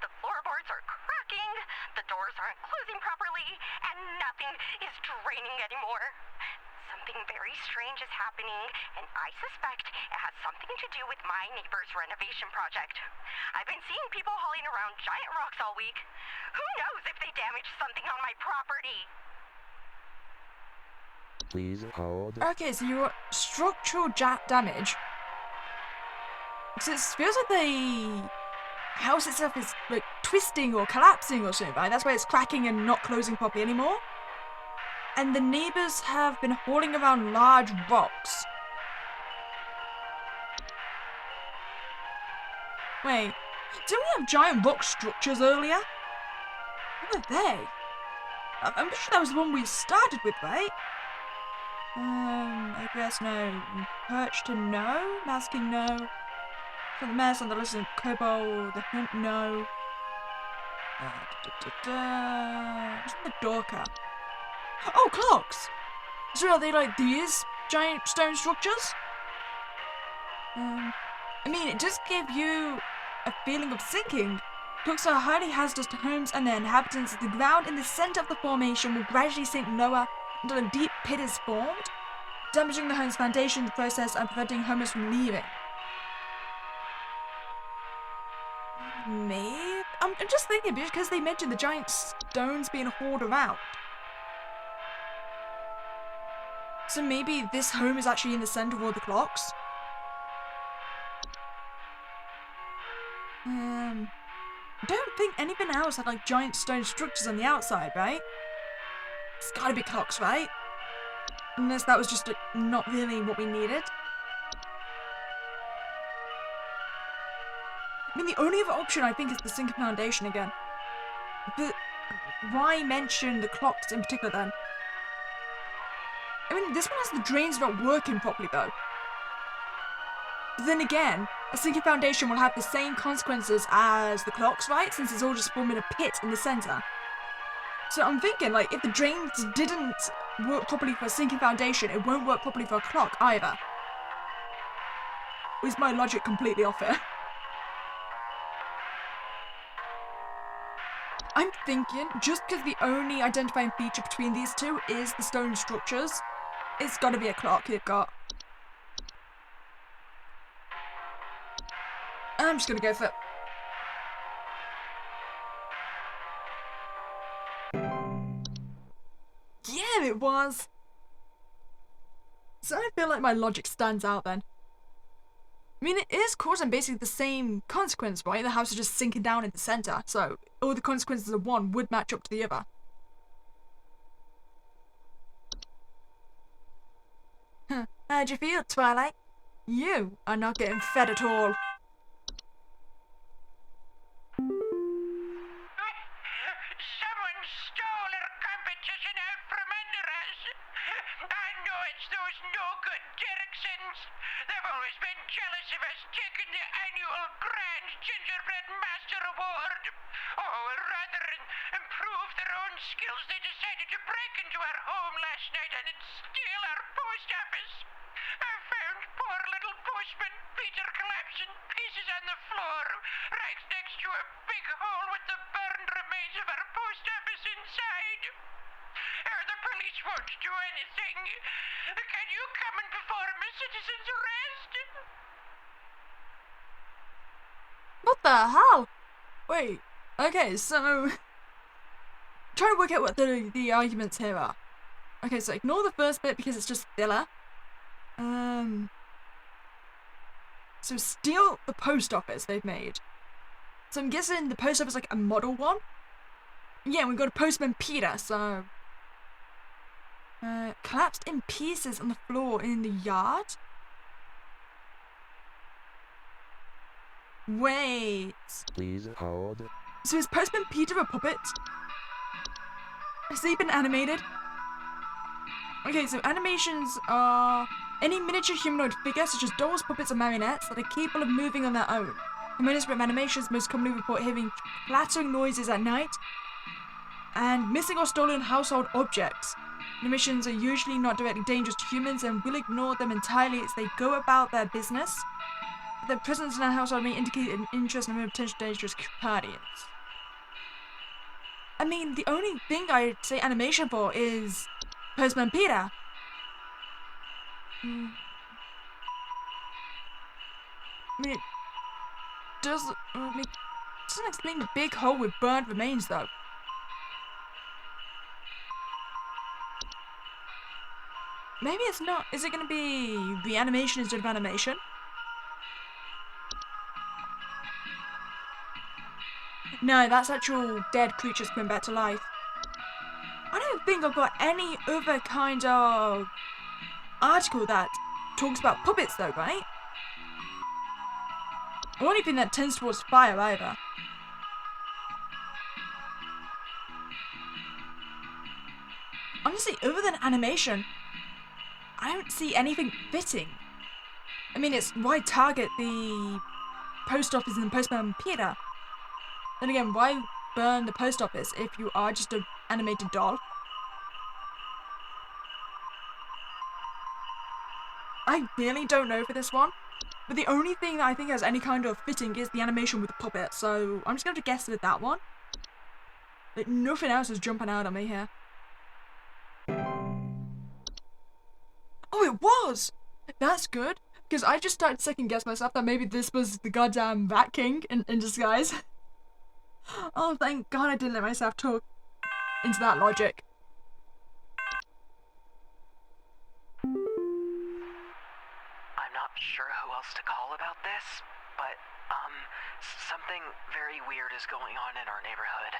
The floorboards are cracking, the doors aren't closing properly, and nothing is draining anymore. Something very strange is happening, and I suspect it has something to do with my neighbor's renovation project. I've been seeing people hauling around giant rocks all week. Who knows if they damaged something on my property? Please hold. Okay, so you got structural damage. So it feels like the house itself is like twisting or collapsing or something, right? That's why it's cracking and not closing properly anymore. And the neighbors have been hauling around large rocks. Wait, didn't we have giant rock structures earlier? What were they? I'm pretty sure that was the one we started with, right? I guess no. Perch to no. Masking no. For the mess on the list of kobold, the hint no. What's in the Dorka? Oh, clocks! So are they like these giant stone structures? I mean, it does give you a feeling of sinking. Clocks are highly hazardous to homes and their inhabitants. The ground in the center of the formation will gradually sink lower until a deep pit is formed, damaging the home's foundation in the process and preventing homeowners from leaving. Maybe? I'm just thinking, because they mentioned the giant stones being hauled around. So maybe this home is actually in the center of all the clocks? I don't think anything else had like giant stone structures on the outside, right? It's gotta be clocks, right? Unless that was just not really what we needed. I mean, the only other option I think is the sinking foundation again. But why mention the clocks in particular then? I mean, this one has the drains not working properly though. But then again, a sinking foundation will have the same consequences as the clocks, right? Since it's all just forming a pit in the center. So I'm thinking, like, if the drains didn't work properly for a sinking foundation, it won't work properly for a clock either. Or is my logic completely off here? I'm thinking, just because the only identifying feature between these two is the stone structures, it's gotta be a clock they've got. I'm just gonna go for it. Yeah, it was! So I feel like my logic stands out then. I mean, it is causing basically the same consequence, right? The house is just sinking down in the center, so all the consequences of one would match up to the other. Huh. How'd you feel, Twilight? You are not getting fed at all. Someone stole our competition out from under us. I know it's those no-good Derricksons. They've always been jealous of us taking the annual Grand Gingerbread Master Award. Oh, rather than improve their own skills, they decided to break into our home last night and steal our post office. I found poor little postman Peter collapsed in pieces on the floor, right next to a big hole with the burned remains of our post office inside. The police won't do anything. Can you come and perform a citizen's arrest? What the hell? Wait, okay, so... trying to work out what the arguments here are. Okay, so ignore the first bit because it's just filler. So steal the post office they've made. So I'm guessing the post office is like a model one? Yeah, we've got a postman Peter, so... collapsed in pieces on the floor in the yard? Wait... Please hold. So is Postman Peter a puppet? Has he been animated? Okay, so animations are any miniature humanoid figure, such as dolls, puppets, or marionettes, that are capable of moving on their own. Components from animations most commonly report hearing clattering noises at night, and missing or stolen household objects. Animations are usually not directly dangerous to humans and will ignore them entirely as they go about their business. Their presence in our household may indicate an interest in potential dangerous companions. I mean, the only thing I'd say animation for is Postman Peter. I mean, it doesn't explain the big hole with burned remains, though. Maybe it's not. Is it going to be the animation instead of animation? No, that's actual dead creatures coming back to life. I don't think I've got any other kind of article that talks about puppets though, right? Or anything that tends towards fire either. Honestly, other than animation, I don't see anything fitting. I mean, it's why target the post office and Postman Peter? Then again, why burn the post office if you are just an animated doll? I really don't know for this one, but the only thing that I think has any kind of fitting is the animation with the puppet, so I'm just going to guess with that one. Like, nothing else is jumping out at me here. Oh, it was! That's good, because I just started second guess myself that maybe this was the goddamn Rat King in disguise. Oh, thank God I didn't let myself talk into that logic. sure who else to call about this, but, something very weird is going on in our neighborhood.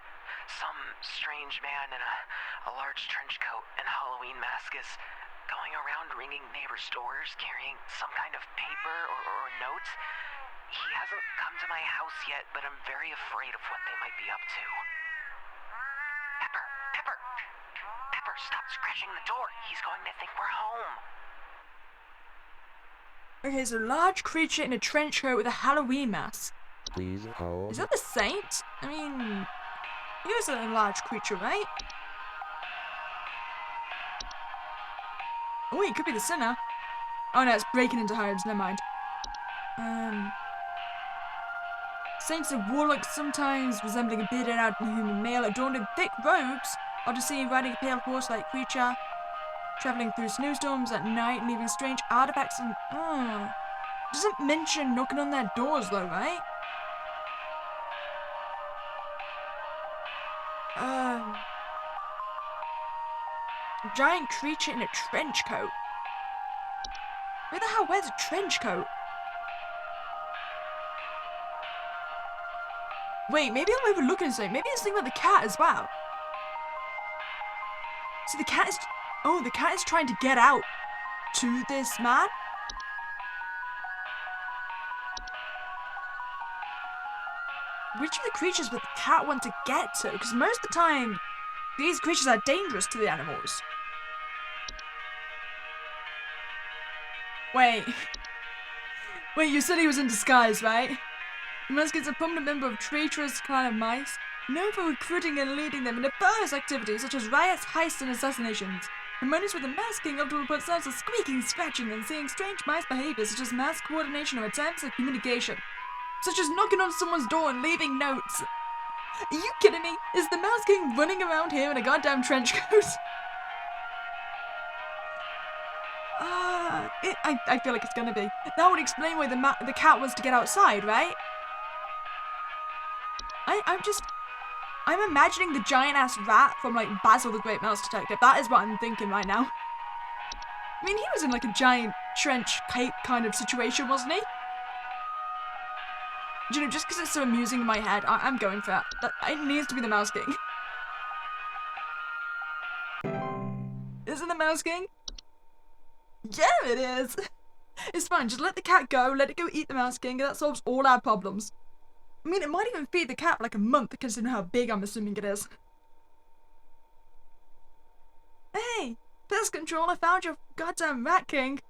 Some strange man in a large trench coat and Halloween mask is going around ringing neighbors' doors, carrying some kind of paper or notes. He hasn't come to my house yet, but I'm very afraid of what they might be up to. Pepper, stop scratching the door. He's going to think we're home. Okay, so large creature in a trench coat with a Halloween mask. Please hold. Is that the saint? I mean, he was a large creature, right? Oh, it could be the sinner. Oh no, it's breaking into homes, never mind. Saints are warlocks, sometimes resembling a bearded out human male adorned in thick robes, or to see riding a pale horse-like creature, traveling through snowstorms at night, leaving strange artifacts and... Doesn't mention knocking on their doors though, right? Giant creature in a trench coat. Where the hell wears a trench coat? Wait, maybe I'm overlooking something. Maybe it's thinking about the cat as well. So the cat is... Oh, the cat is trying to get out to this man? Which of the creatures would the cat want to get to? Because most of the time, these creatures are dangerous to the animals. Wait. Wait, you said he was in disguise, right? Musk is a prominent member of traitorous clan of mice, known for recruiting and leading them in nefarious activities such as riots, heists, and assassinations. Harmonious with the masking often report signs of squeaking, scratching, and seeing strange mice behaviors such as mass coordination or attempts at communication. Such as knocking on someone's door and leaving notes. Are you kidding me? Is the mouse king running around here in a goddamn trench coat? I feel like it's gonna be. That would explain why the cat wants to get outside, right? I'm imagining the giant-ass rat from, like, Basil the Great Mouse Detective. That is what I'm thinking right now. I mean, he was in, like, a giant trench cape kind of situation, wasn't he? You know, just because it's so amusing in my head, I'm going for that. It needs to be the Mouse King. Is it the Mouse King? Yeah, it is! It's fine, just let the cat go, let it go eat the Mouse King, and that solves all our problems. I mean, it might even feed the cat for like a month, considering how big I'm assuming it is. Hey! Pest Control, I found your goddamn Rat King!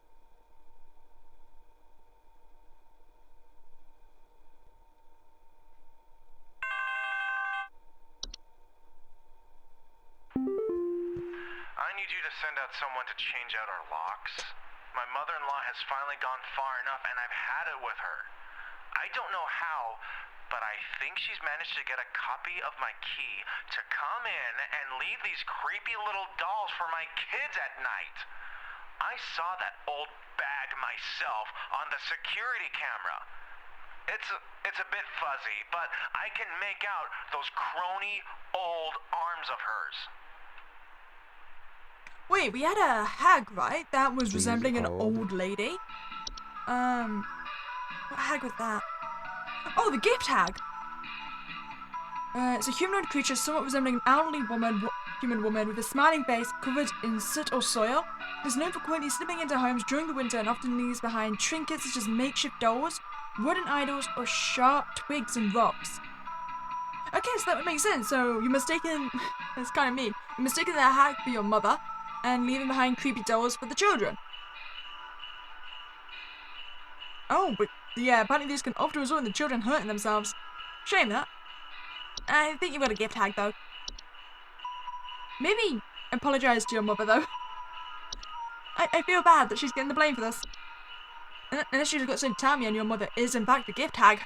I need you to send out someone to change out our locks. My mother-in-law has finally gone far enough, and I've had it with her. I don't know how, but I think she's managed to get a copy of my key to come in and leave these creepy little dolls for my kids at night. I saw that old bag myself on the security camera. It's a bit fuzzy, but I can make out those crony old arms of hers. Wait, we had a hag, right? That was resembling an old lady. What hag was that? Oh, the gift hag! It's a humanoid creature somewhat resembling an elderly human woman with a smiling face covered in soot or soil. It is known for quietly slipping into homes during the winter and often leaves behind trinkets such as makeshift dolls, wooden idols, or sharp twigs and rocks. Okay, so that would make sense. So you're mistaken... That's kind of mean. You're mistaken the hag for your mother and leaving behind creepy dolls for the children. Oh, but yeah, apparently these can often result in the children hurting themselves. Shame that. I think you've got a gift hag, though. Maybe apologise to your mother, though. I feel bad that she's getting the blame for this. Unless she's got something to tell me and your mother is, in fact, a gift hag.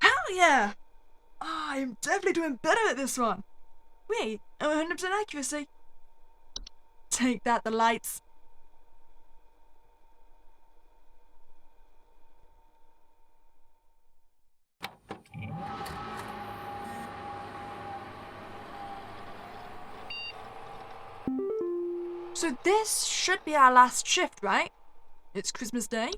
Hell yeah! Oh, I'm definitely doing better at this one. Wait, 100% accuracy. Take that, the lights. So this should be our last shift, right? It's Christmas Day.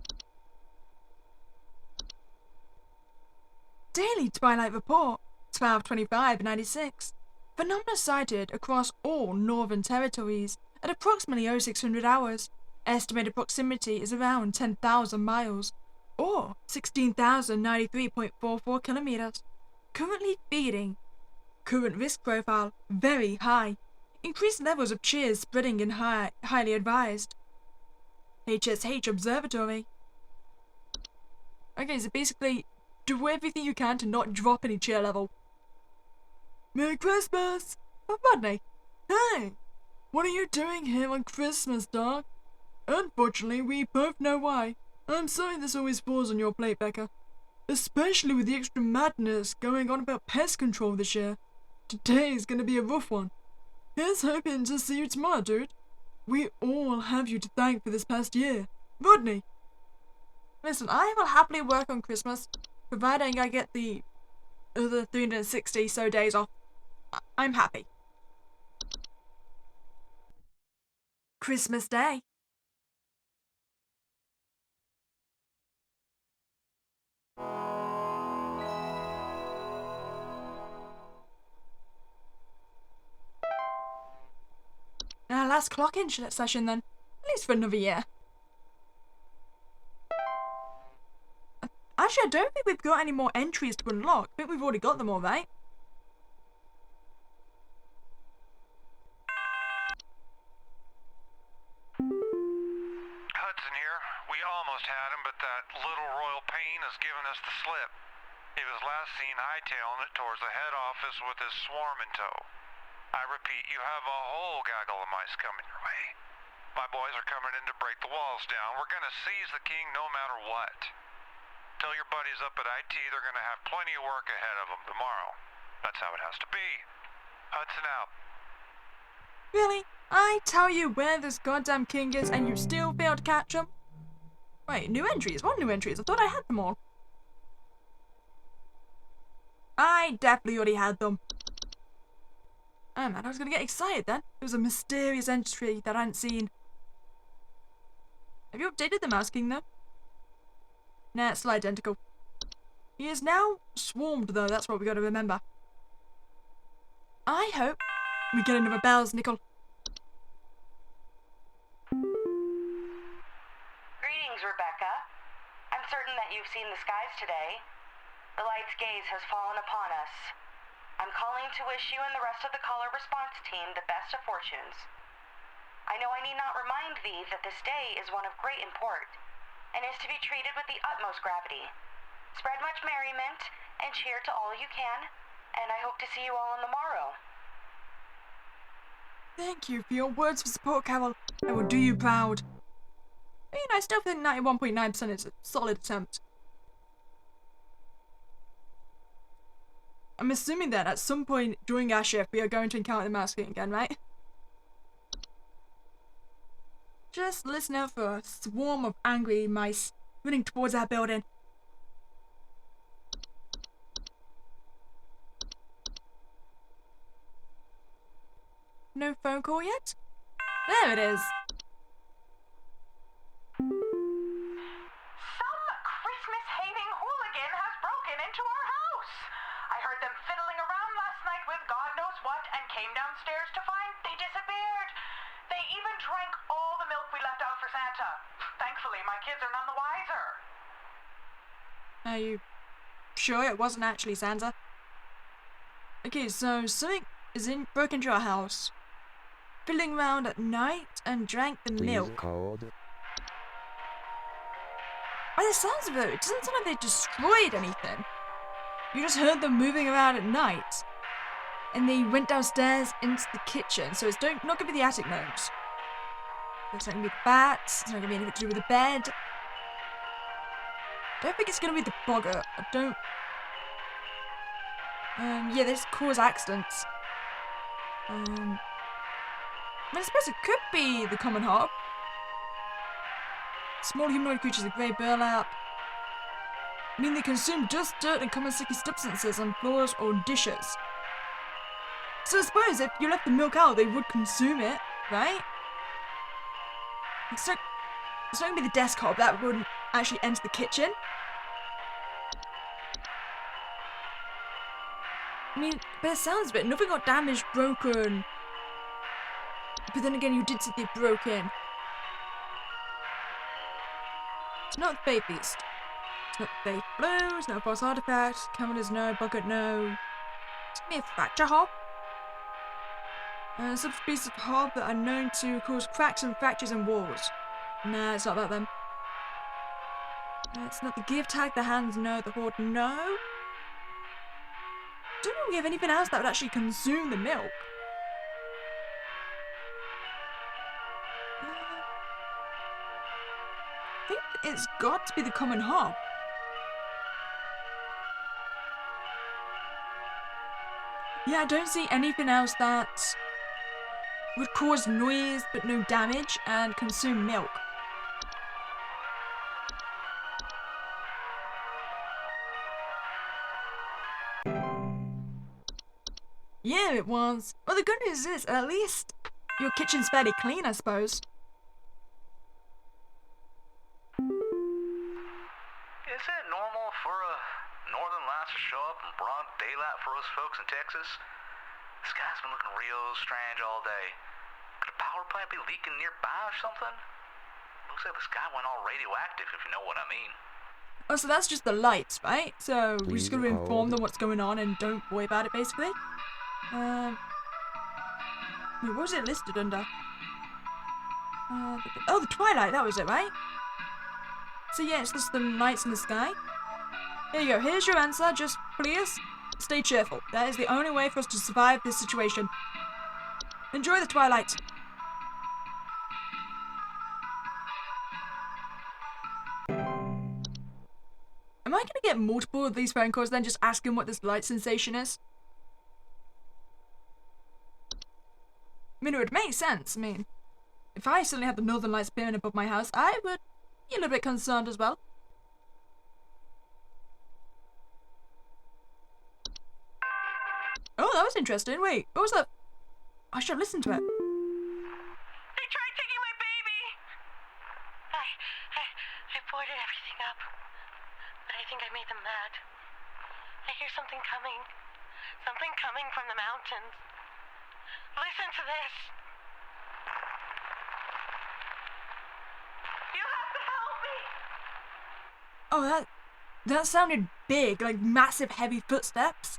Daily Twilight Report, 12/25/96. Phenomena sighted across all northern territories at approximately 0600 hours. Estimated proximity is around 10,000 miles, or 16,093.44 kilometers. Currently feeding. Current risk profile, very high. Increased levels of cheers spreading in highly advised. HSH Observatory. Okay, so basically, do everything you can to not drop any cheer level. Merry Christmas! Oh, Rodney. Hey! What are you doing here on Christmas, dog? Unfortunately, we both know why. I'm sorry this always falls on your plate, Becca. Especially with the extra madness going on about pest control this year. Today's gonna be a rough one. Here's hoping to see you tomorrow, dude. We all have you to thank for this past year. Rodney! Listen, I will happily work on Christmas, providing I get the other 360 so days off. I'm happy. Christmas Day. Our last clock-in session then, at least for another year. Actually, I don't think we've got any more entries to unlock. I think we've already got them all, right? Hudson here. We almost had him, but that little royal pain has given us the slip. He was last seen hightailing it towards the head office with his swarm in tow. I repeat, you have a whole gaggle of mice coming your way. My boys are coming in to break the walls down. We're gonna seize the king no matter what. Tell your buddies up at IT they're gonna have plenty of work ahead of them tomorrow. That's how it has to be. Hudson out. Really? I tell you where this goddamn king is and you still fail to catch him? Wait, new entries? What new entries? I thought I had them all. I definitely already had them. Oh man, I was gonna get excited then. It was a mysterious entry that I hadn't seen. Have you updated the Mouse King though? Nah, it's still identical. He is now swarmed though, that's what we gotta remember. I hope we get another bells, Nickel. Greetings, Rebecca. I'm certain that you've seen the skies today. The light's gaze has fallen upon us. I'm calling to wish you and the rest of the caller response team the best of fortunes. I know I need not remind thee that this day is one of great import, and is to be treated with the utmost gravity. Spread much merriment, and cheer to all you can, and I hope to see you all on the morrow. Thank you for your words of support, Carol. I will do you proud. I mean, I still think 91.9% is a solid attempt. I'm assuming that at some point during our shift we are going to encounter the Mouse King again, right? Just listen out for a swarm of angry mice running towards our building. No phone call yet? There it is. Some Christmas-hating hooligan has broken into our house. I heard them fiddling around last night with God knows what and came downstairs to find they disappeared. They even drank all the milk we left out for Santa. Thankfully, my kids are none the wiser. Are you sure it wasn't actually Santa? Okay, so something broke into our house. Fiddling around at night and drank the Please milk. hold. By the sounds of it doesn't sound like they destroyed anything. You just heard them moving around at night. And they went downstairs into the kitchen, so it's not going to be the attic gnomes. It's not going to be the bats, it's not going to be anything to do with the bed. I don't think it's going to be the bogger. I don't... yeah, they just cause accidents. I suppose it could be the common hog. Small humanoid creatures with grey burlap. I mean, they consume dust, dirt, and common sticky substances on floors or dishes. So I suppose if you left the milk out, they would consume it. right? It's not gonna be the desk hob that wouldn't actually enter the kitchen. I mean, but it sounds of it, nothing got damaged, broken. But then again, you did say they broken. It's not the Faith Beast. It's not the Faith Blue, it's not a false artifact, cameras no, bucket no. It's gonna be a fracture hob. Subspecies of hob that are known to cause cracks and fractures in walls. Nah, it's not that then. It's not the give tag, the hands no, the horde no. Don't know if we have anything else that would actually consume the milk. I think it's got to be the common hob. Yeah, I don't see anything else that would cause noise but no damage and consume milk. Yeah, it was. Well, the good news is, at least your kitchen's fairly clean, I suppose. Is it normal for a northern lights to show up in broad daylight for us folks in Texas? The sky's been looking real strange all day. Could a power plant be leaking nearby or something? Looks like the sky went all radioactive, if you know what I mean. Oh, so that's just the lights, right? So we just gotta Please inform hold. them what's going on and don't worry about it, basically. Wait, what was it listed under? Oh, the twilight, that was it, right? So yeah, it's just the lights in the sky. Here you go, here's your answer, just please stay cheerful. That is the only way for us to survive this situation. Enjoy the twilight. Am I gonna get multiple of these phone calls then just asking what this light sensation is? I mean, it would make sense. I mean, if I suddenly had the northern lights appearing above my house, I would be a little bit concerned as well. Oh, that was interesting. Wait, what was that? I should have listened to it. They tried taking my baby. I boarded everything up, but I think I made them mad. I hear something coming from the mountains. Listen to this. You have to help me. Oh, that sounded big, like massive, heavy footsteps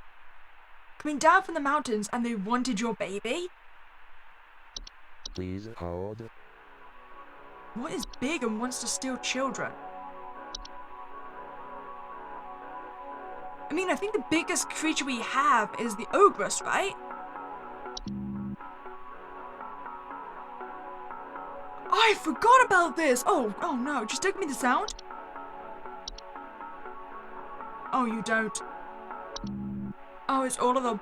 coming down from the mountains, and they wanted your baby. Please hold. What is big and wants to steal children? I mean, I think the biggest creature we have is the ogress, right? I forgot about this! Oh no, just don't give me the sound. Oh, you don't. Oh, it's all of them.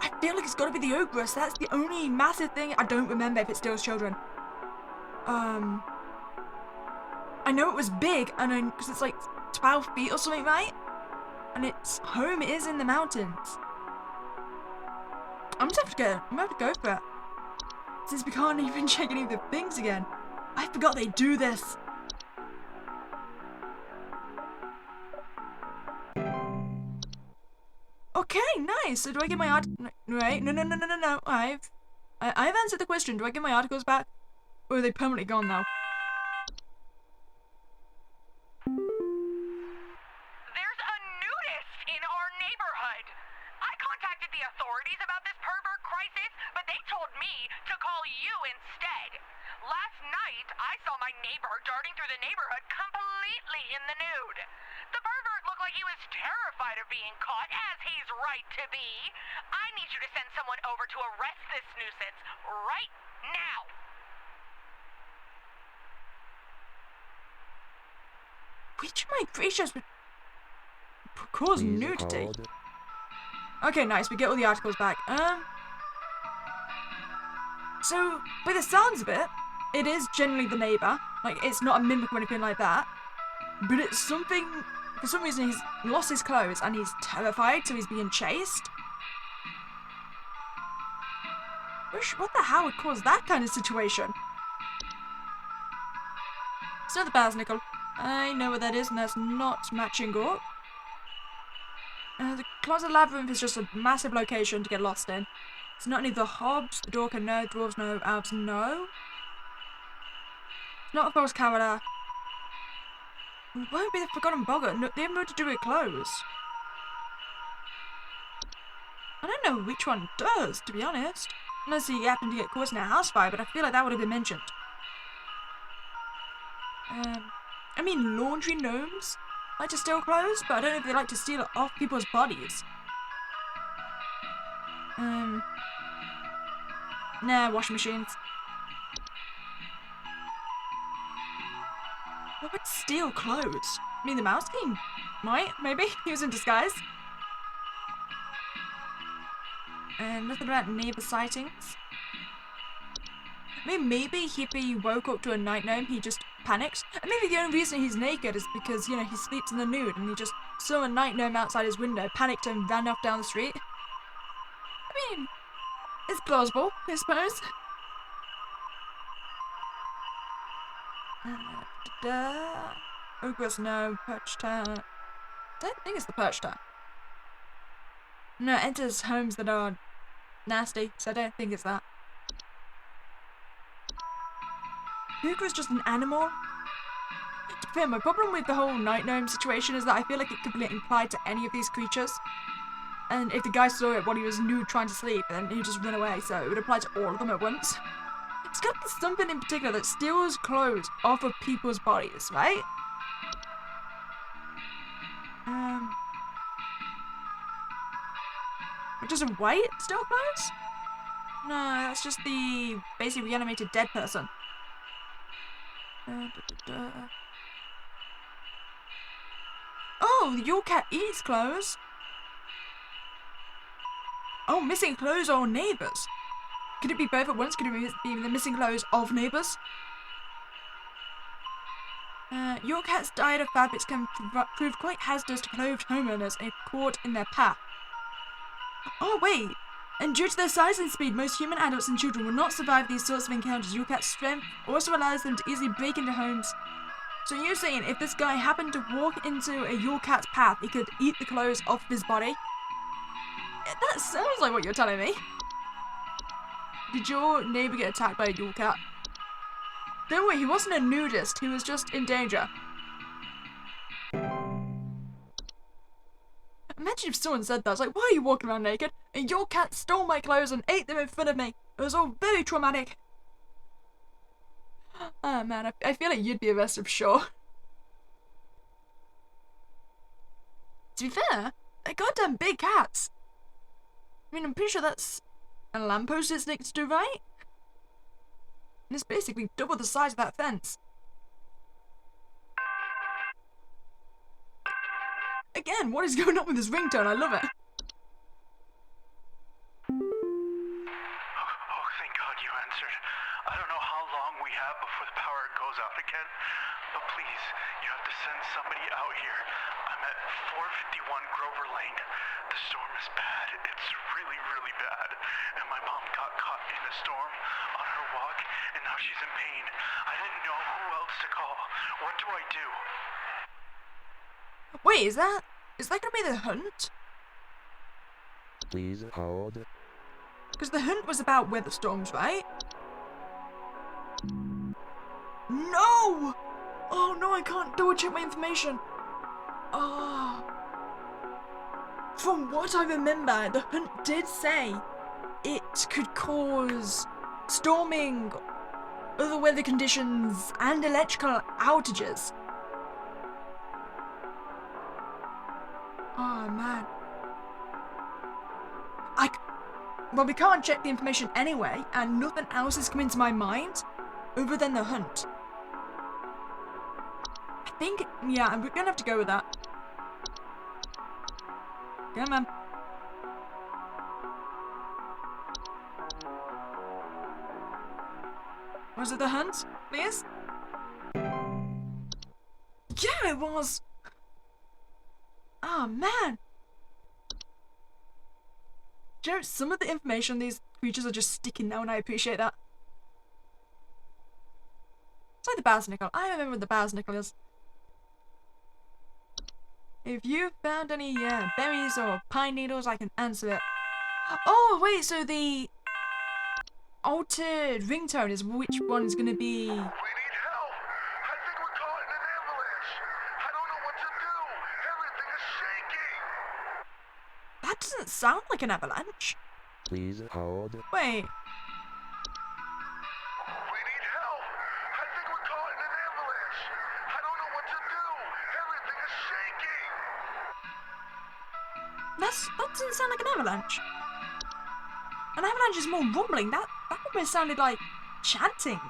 I feel like it's gotta be the ogress. That's the only massive thing. I don't remember if it steals children. I know it was big, and because it's like 12 feet or something, right? And its home is in the mountains. I'm gonna have to go for it. Since we can't even check any of the things again. I forgot they do this. Okay, nice. So do I get my right? No. I've answered the question. Do I get my articles back? Or are they permanently gone now? There's a nudist in our neighborhood. I contacted the authorities about this pervert crisis, but they told me to call you instead. Last night, I saw my neighbor darting through the neighborhood completely in the nude. The pervert looked like he was terrified of being caught, as he's right to be. I need you to send someone over to arrest this nuisance right now. Which of my creatures would cause Please nudity? hold. Okay, nice. We get all the articles back. So, by the sounds of it, it is generally the neighbor. Like, it's not a mimic or anything like that. But it's something... For some reason, he's lost his clothes and he's terrified, so he's being chased. What the hell would cause that kind of situation? So the Basnicle. I know what that is, and that's not matching up. The Closet Labyrinth is just a massive location to get lost in. It's not any of the hobs, the Dorker no, dwarves no, elves no. It's not a false cavalier. It won't be the Forgotten Boggart. No, they have more to do with clothes. I don't know which one does, to be honest. Unless he happened to get caught in a house fire, but I feel like that would have been mentioned. I mean, laundry gnomes like to steal clothes, but I don't know if they like to steal it off people's bodies. Nah, washing machines. What would steal clothes? I mean, the Mouse King might, maybe. He was in disguise. And nothing about neighbor sightings. I mean, maybe he woke up to a night gnome, he just panicked. And maybe the only reason he's naked is because, you know, he sleeps in the nude and he just saw a night gnome outside his window, panicked and ran off down the street. I mean, it's plausible, I suppose. Ogress, no. Perch Town. I don't think it's the Perch Town. No, it enters homes that are nasty, so I don't think it's that. Hooker is just an animal. To be fair, my problem with the whole night gnome situation is that I feel like it could be implied to any of these creatures. And if the guy saw it while he was nude trying to sleep, then he'd just run away, so it would apply to all of them at once. It's got to be something in particular that steals clothes off of people's bodies, right? Just a white steal clothes? No, that's just the basically reanimated dead person. Oh, your cat eats clothes. Oh, missing clothes or neighbours. Could it be both at once? Could it be the missing clothes of neighbours? Your cat's diet of fabrics can prove quite hazardous to clothed homeowners if caught in their path. Oh, wait. And due to their size and speed, most human adults and children will not survive these sorts of encounters. Your cat's strength also allows them to easily break into homes. So you're saying if this guy happened to walk into a your cat's path, he could eat the clothes off his body? That sounds like what you're telling me. Did your neighbour get attacked by a your cat? Don't worry, he wasn't a nudist, he was just in danger. Imagine if someone said that. I was like, why are you walking around naked? And your cat stole my clothes and ate them in front of me. It was all very traumatic. Oh man, I feel like you'd be arrested for sure. To be fair, they're goddamn big cats. I mean, I'm pretty sure that's a lamppost it's next to, right? And it's basically double the size of that fence. Again, what is going on with this ringtone? I love it. Oh, thank God you answered. I don't know how long we have before the power goes out again, but please, you have to send somebody out here. I'm at 451 Grover Lane. The storm is bad. It's really, really bad. And my mom got caught in a storm on her walk, and now she's in pain. I didn't know who else to call. What do I do? Wait, is that gonna be the hunt? Please hold. Because the hunt was about weather storms, right? No! Oh no, I can't double check my information. Oh. From what I remember, the hunt did say it could cause storming, other weather conditions, and electrical outages. Oh man. Well, we can't check the information anyway, and nothing else is coming to my mind other than the hunt. I think, yeah, we're gonna have to go with that. Come on. Was it the hunt, please? Yeah, it was! Oh, man! you know, some of the information on these creatures are just sticking now, and I appreciate that. It's like the Basnickel. I remember what the Basnickel is. If you found any berries or pine needles, I can answer it. Oh, wait, so the altered ringtone is which one's gonna be... We need help! I think we're caught in an avalanche! I don't know what to do! Everything is shaking! That doesn't sound like an avalanche. Please hold. Wait, We need help! I think we're caught in an avalanche! I don't know what to do! Everything is shaking! that doesn't sound like an avalanche. An avalanche is more rumbling. That almost sounded like chanting.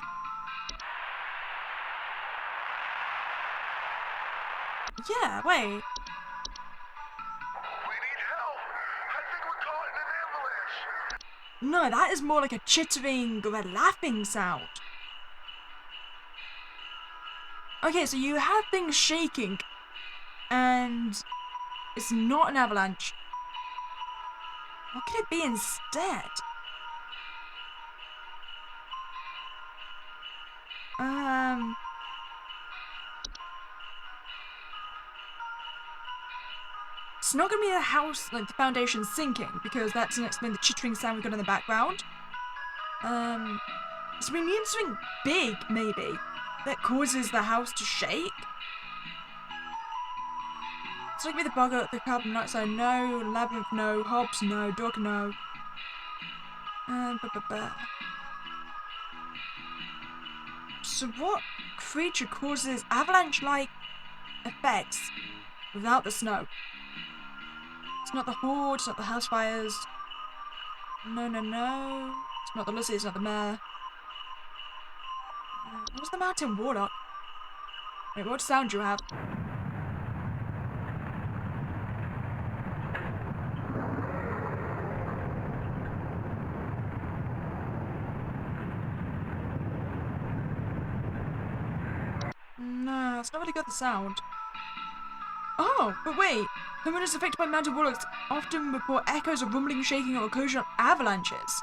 Yeah, wait. We need help! I think we're caught in an avalanche! No, that is more like a chittering or a laughing sound. Okay, so you have things shaking, and it's not an avalanche. What could it be instead? It's not gonna be the house, like the foundation sinking, because that doesn't explain the chittering sound we got in the background. So we need something big, maybe, that causes the house to shake. It's not gonna be the bugger, the carbon monoxide, no. Labyrinth, no. Hobbs, no. Dog, no. So what creature causes avalanche-like effects without the snow? It's not the horde, it's not the house fires. No. It's not the Lucy, it's not the mare. What was the mountain warlock? Wait, what sound do you have? No, it's not really got the sound. Oh, but wait! Homeowners affected by mountain warlocks often report echoes of rumbling, shaking, or occasional avalanches.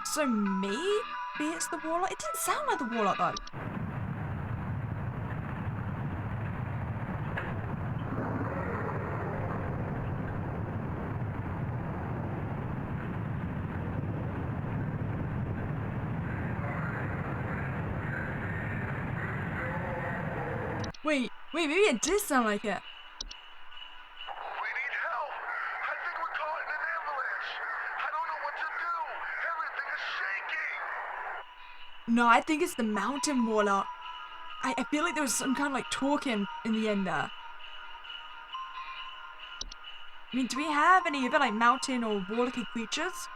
So maybe it's the warlock? It didn't sound like the warlock though. Wait, maybe it did sound like it. We need help! I think we're caught in an avalanche! I don't know what to do! Everything is shaking! No, I think it's the mountain warlock. I feel like there was some kind of like talking in the end there. I mean, do we have any other like mountain or warlocky creatures?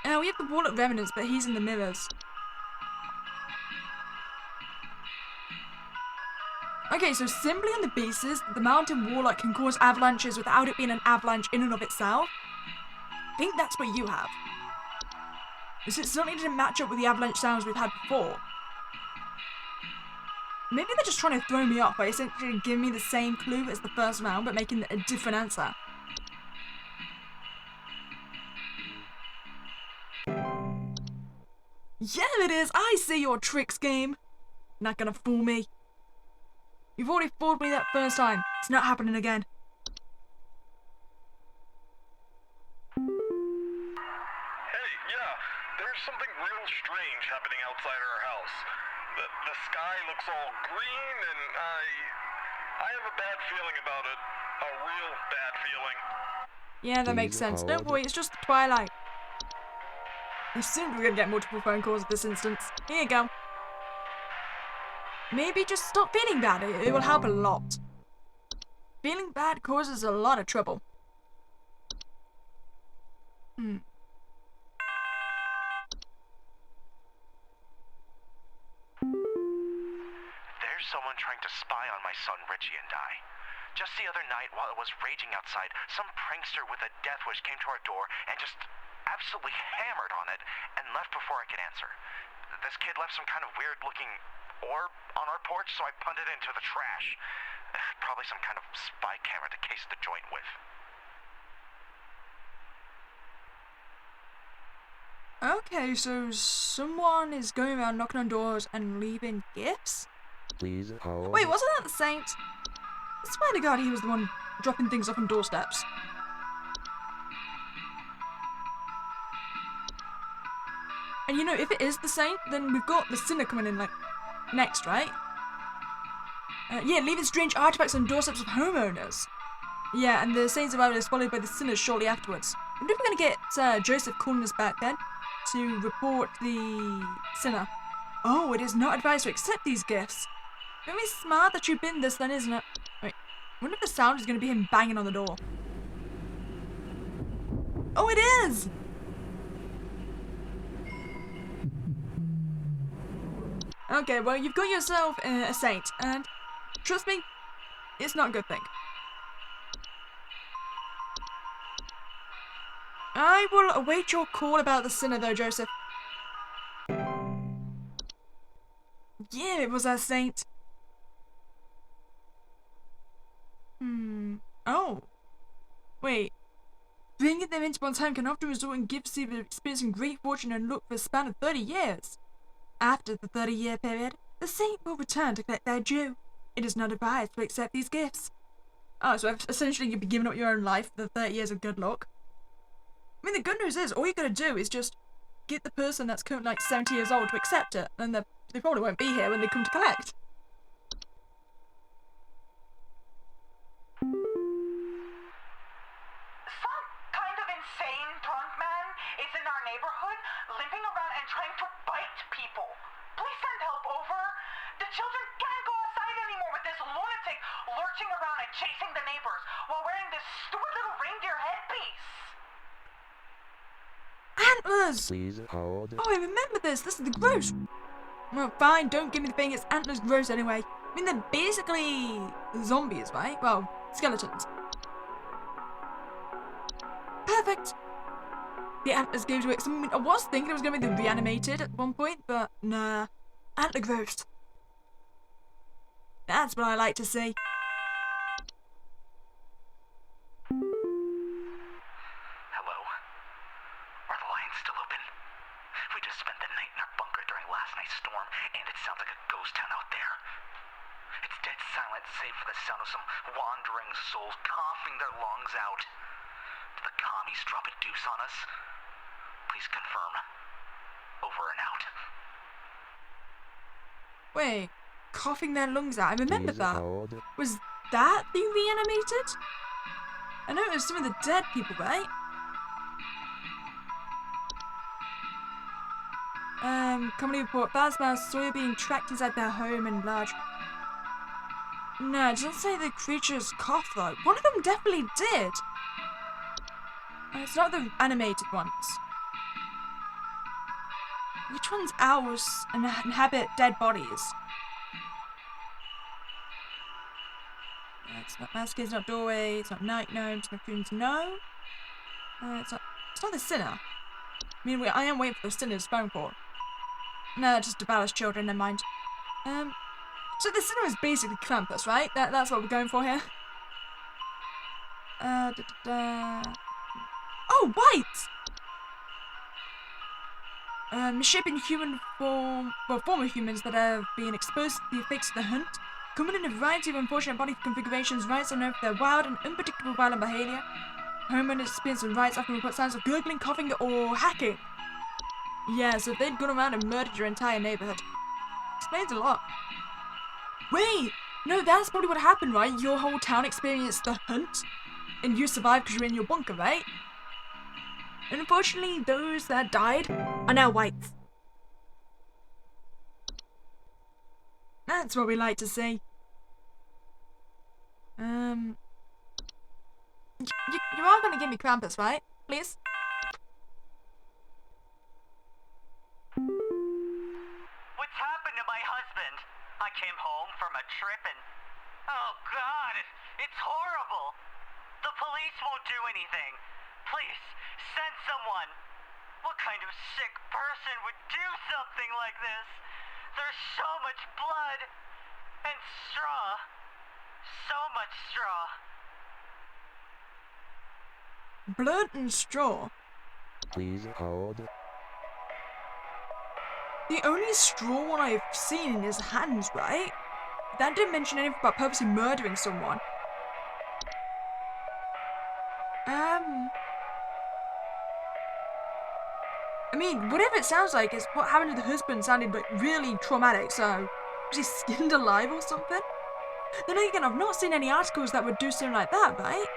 We have the warlock remnants, but he's in the mirrors. Okay, so simply on the basis that the mountain warlock can cause avalanches without it being an avalanche in and of itself, I think that's what you have. Because it certainly didn't match up with the avalanche sounds we've had before. Maybe they're just trying to throw me off by essentially giving me the same clue as the first round, but making a different answer. Yeah, it is! I see your tricks, game! Not gonna fool me. You've already fooled me that first time. It's not happening again. Hey, yeah, there's something real strange happening outside our house. The sky looks all green, and I have a bad feeling about it. A real bad feeling. Yeah, that makes sense. Don't worry, it's just the twilight. I assumed we were gonna get multiple phone calls in this instance. Here you go. Maybe just stop feeling bad. It will help a lot. Feeling bad causes a lot of trouble. There's someone trying to spy on my son Richie and I. Just the other night, while it was raging outside, some prankster with a death wish came to our door and just absolutely hammered on it and left before I could answer. This kid left some kind of weird-looking orb on our porch, so I punted it into the trash. Probably some kind of spy camera to case the joint with. Okay, so someone is going around knocking on doors and leaving gifts? Please hold. Wait, wasn't that the saint? I swear to God he was the one dropping things off on doorsteps. And you know, if it is the saint, then we've got the sinner coming in, like, next, right? Yeah, leaving strange artifacts on doorsteps of homeowners. Yeah, and the saint's arrival is followed by the sinners shortly afterwards. I wonder if we're going to get Joseph calling us back then to report the sinner. Oh, it is not advised to accept these gifts. Very smart that you've been this then, isn't it? Wait, I wonder if the sound is going to be him banging on the door. Oh, it is! Okay, well, you've got yourself a saint, and trust me, it's not a good thing. I will await your call about the sinner, though, Joseph. Yeah, it was our saint. Oh. Wait. Bringing them into one's home can often result in gifts either experiencing great fortune and luck for a span of 30 years. After the 30-year period, the saint will return to collect their due. It is not advised to accept these gifts. Oh, so essentially you'd be giving up your own life for the 30 years of good luck. I mean, the good news is, all you gotta do is just get the person that's currently like 70 years old to accept it, and they probably won't be here when they come to collect. Some kind of insane drunk man is in our neighborhood, limping around and trying to bite people. Please send help over. The children can't go outside anymore with this lunatic lurching around and chasing the neighbors while wearing this stupid little reindeer headpiece. Antlers! Please hold. Oh, I remember this. This is the gross. Well, fine, don't give me the thing. It's antlers gross anyway. I mean, they're basically zombies, right? Well, skeletons. Perfect. The antlers gave away. I was thinking it was going to be the reanimated at one point, but nah. Antler gross. That's what I like to see. Hello? Are the lines still open? We just spent the night in our bunker during last night's storm, and it sounds like a ghost town out there. It's dead silent, save for the sound of some wandering souls coughing their lungs out. Did the commies drop a deuce on us? Please confirm. Over and out. Wait, coughing their lungs out. I remember Please that. hold. Was that the reanimated? I know it was some of the dead people, right? Company report. Vods saw being tracked inside their home and large. No, it doesn't say the creatures cough though. One of them definitely did. It's not the animated ones. Which one's ours and inhabit dead bodies? It's not mouse it's not doorway, it's not night gnome, it's not dreams, no. It's not the sinner. I mean, I am waiting for the sinner's phone call. No, just Deval's children, never mind. So the sinner is basically Krampus, right? That's what we're going for here. Oh, white! Misshapen human form, well, former humans that have been exposed to the effects of the hunt, coming in a variety of unfortunate body configurations, rights on earth, their wild and unpredictable violent behavior. Homeowners experience and rights often report signs of gurgling, coughing, or hacking. Yeah, so they'd gone around and murdered your entire neighborhood. Explains a lot. Wait! No, that's probably what happened, right? Your whole town experienced the hunt, and you survived because you were in your bunker, right? And unfortunately, those that died are now whites. That's what we like to see. You are gonna give me Krampus, right? Please? What's happened to my husband? I came home from a trip and... Oh, God! It's horrible! The police won't do anything. Please, send someone. What kind of sick person would do something like this? There's so much blood. And straw. So much straw. Blood and straw. Please hold. the only straw one I've seen is hands, right? That didn't mention anything about purposely murdering someone. I mean, whatever it sounds like is what happened to the husband sounded like really traumatic, so was he skinned alive or something? Then again, I've not seen any articles that would do something like that, right?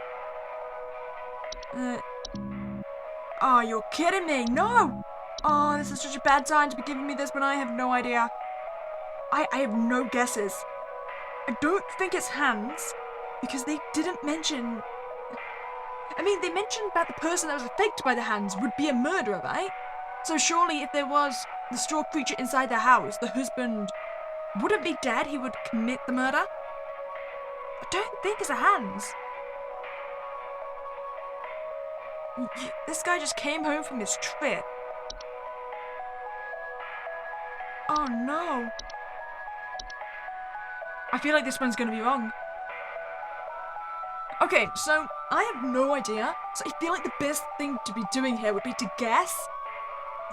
Oh, you're kidding me, no! Oh, this is such a bad time to be giving me this when I have no idea. I have no guesses. I don't think it's hands, because they didn't mention... I mean, they mentioned that the person that was affected by the hands would be a murderer, right? So surely if there was the straw creature inside the house, the husband wouldn't be dead, he would commit the murder? I don't think it's the hands. This guy just came home from his trip. Oh no. I feel like this one's gonna be wrong. Okay, so I have no idea. So I feel like the best thing to be doing here would be to guess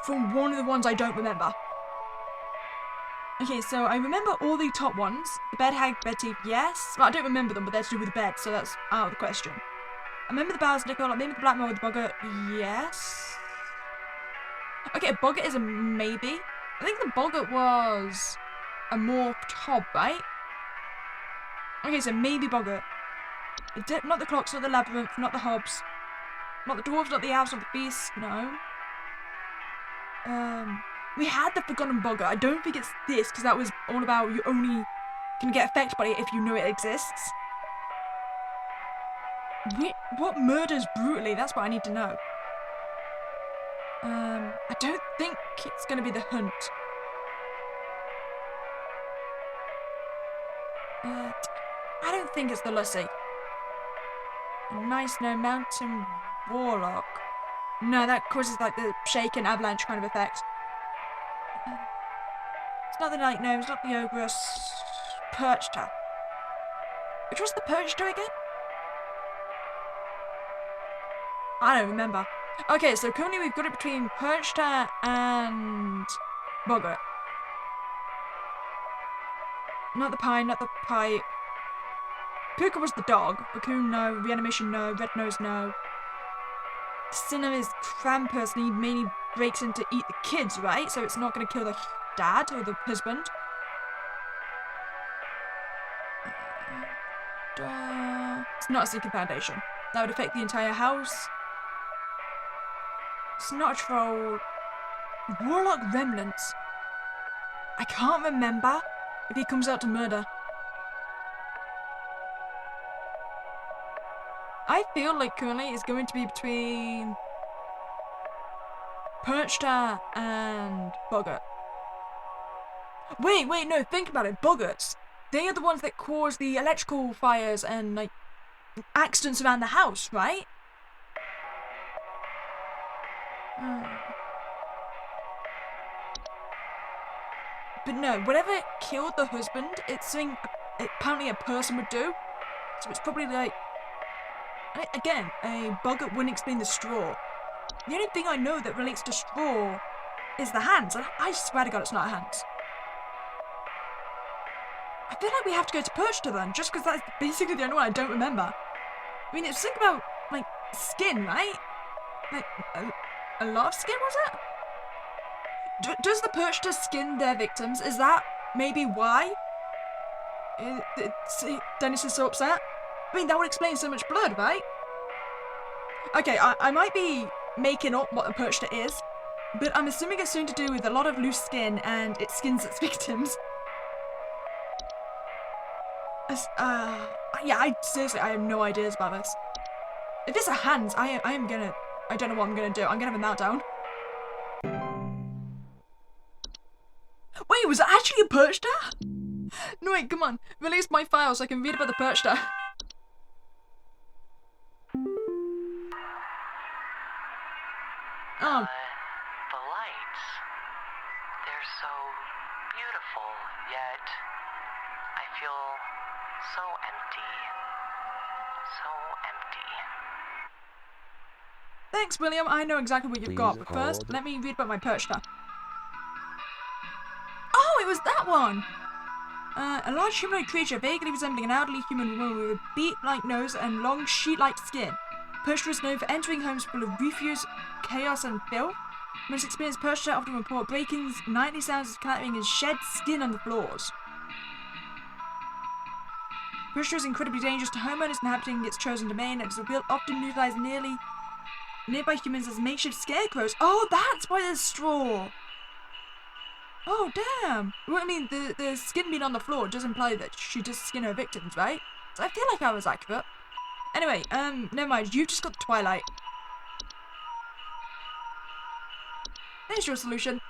from one of the ones I don't remember. Okay, so I remember all the top ones. The bed hag, bed teeth, yes. Well, I don't remember them, but they're to do with the bed, so that's out of the question. I remember the Bowers Nickel, I remember the Black Mirror, the Bugger, yes. Okay, a Bugger is a maybe. I think the Bugger was a morphed hob, right? Okay, so maybe Bugger. Not the clocks, not the labyrinth, not the hobs. Not the dwarves, not the elves, not the beasts, no. We had the Forgotten Bugger. I don't think it's this, because that was all about you only can get affected by it if you know it exists. What murders brutally? That's what I need to know. I don't think it's going to be the hunt. I don't think it's the Lucy. A nice no mountain warlock. No, that causes like the shake and avalanche kind of effect. It's not the night gnome, it's not the ogress. Perchta. Which was the Perchta again? I don't remember. Okay, so currently we've got it between Perchta and Boggart. Not the pine, not the pipe. Puka was the dog. Raccoon, no. Reanimation, no. Red nose, no. Sinner is Krampus and he mainly breaks in to eat the kids, right? So it's not going to kill the dad or the husband. It's not a sinking foundation. That would affect the entire house. It's not a troll. Warlock remnants. I can't remember if he comes out to murder. I feel like currently it's going to be between Perchta and Boggart. Wait, no, think about it. Boggarts. They are the ones that cause the electrical fires and, like, accidents around the house, right? But no, whatever killed the husband, it's something apparently a person would do. So it's probably like... Again, a Boggart wouldn't explain the straw. The only thing I know that relates to straw is the hands, and I swear to God it's not hands. I feel like we have to go to Perchta then, just because that's basically the only one I don't remember. I mean, it's something about, like, skin, right? Like, a lot of skin, was it? Does the Perchta skin their victims? Is that maybe why Dennis is so upset? I mean, that would explain so much blood, right? Okay, I might be making up what a Perchta is, but I'm assuming it's something to do with a lot of loose skin and it skins its victims. Yeah, I have no ideas about this. If it's a hands, I don't know what I'm gonna do. I'm gonna have a meltdown. Wait, was it actually a Perchta? No, wait, come on. Release my file so I can read about the Perchta. Oh. The lights, they're so beautiful, yet I feel so empty. So empty. Thanks, William. I know exactly what you've got, but Please first, hold. let me read about my Perchta. was that one! A large humanoid creature vaguely resembling an elderly human woman with a beak-like nose and long sheet-like skin. Persia is known for entering homes full of refuse, chaos, and filth. Most experienced Persia often report break-ins, nightly sounds of clattering, and shed skin on the floors. Persia is incredibly dangerous to homeowners inhabiting its chosen domain, and will often utilize nearby humans as makeshift scarecrows. Oh, that's why there's straw! Oh, damn! Well, I mean, the skin being on the floor does imply that she does skin her victims, right? So I feel like I was accurate. Anyway, never mind, you've just got the Twilight. There's your solution.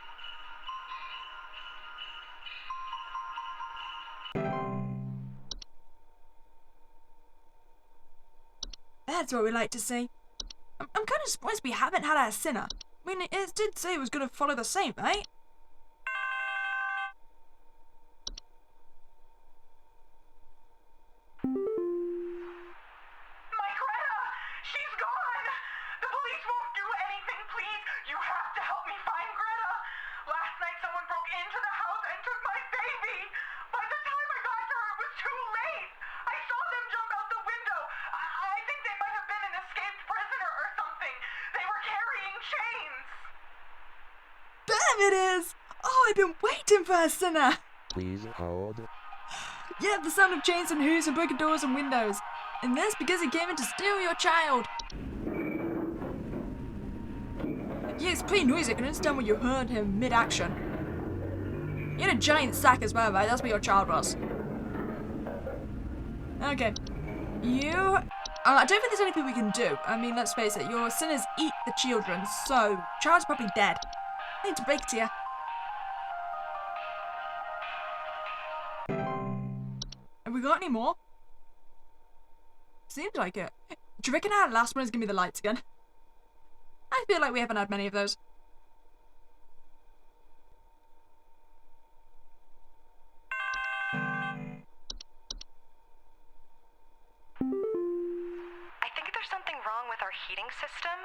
That's what we like to see. I'm kind of surprised we haven't had our sinner. I mean, it did say it was going to follow the same, right? My Greta! She's gone! The police won't do anything, please! You have to help me find Greta! Last night someone broke into the house and took my baby! By the time I got to her, it was too late! I saw them jump out the window! I think they might have been an escaped prisoner or something! They were carrying chains! Damn it is! Oh, I've been waiting for a sinner! Please hold. Yeah, the sound of chains and hooves and broken doors and windows. And that's because he came in to steal your child. Yeah, it's pretty noisy. I can understand when you heard him mid-action. He had a giant sack as well, right? That's where your child was. Okay. I don't think there's anything we can do. I mean, let's face it. Your sinners eat the children, so child's probably dead. I need to break it to you. Have we got any more? Seems like it. Do you reckon our last one is gonna be the lights again? I feel like we haven't had many of those. I think there's something wrong with our heating system.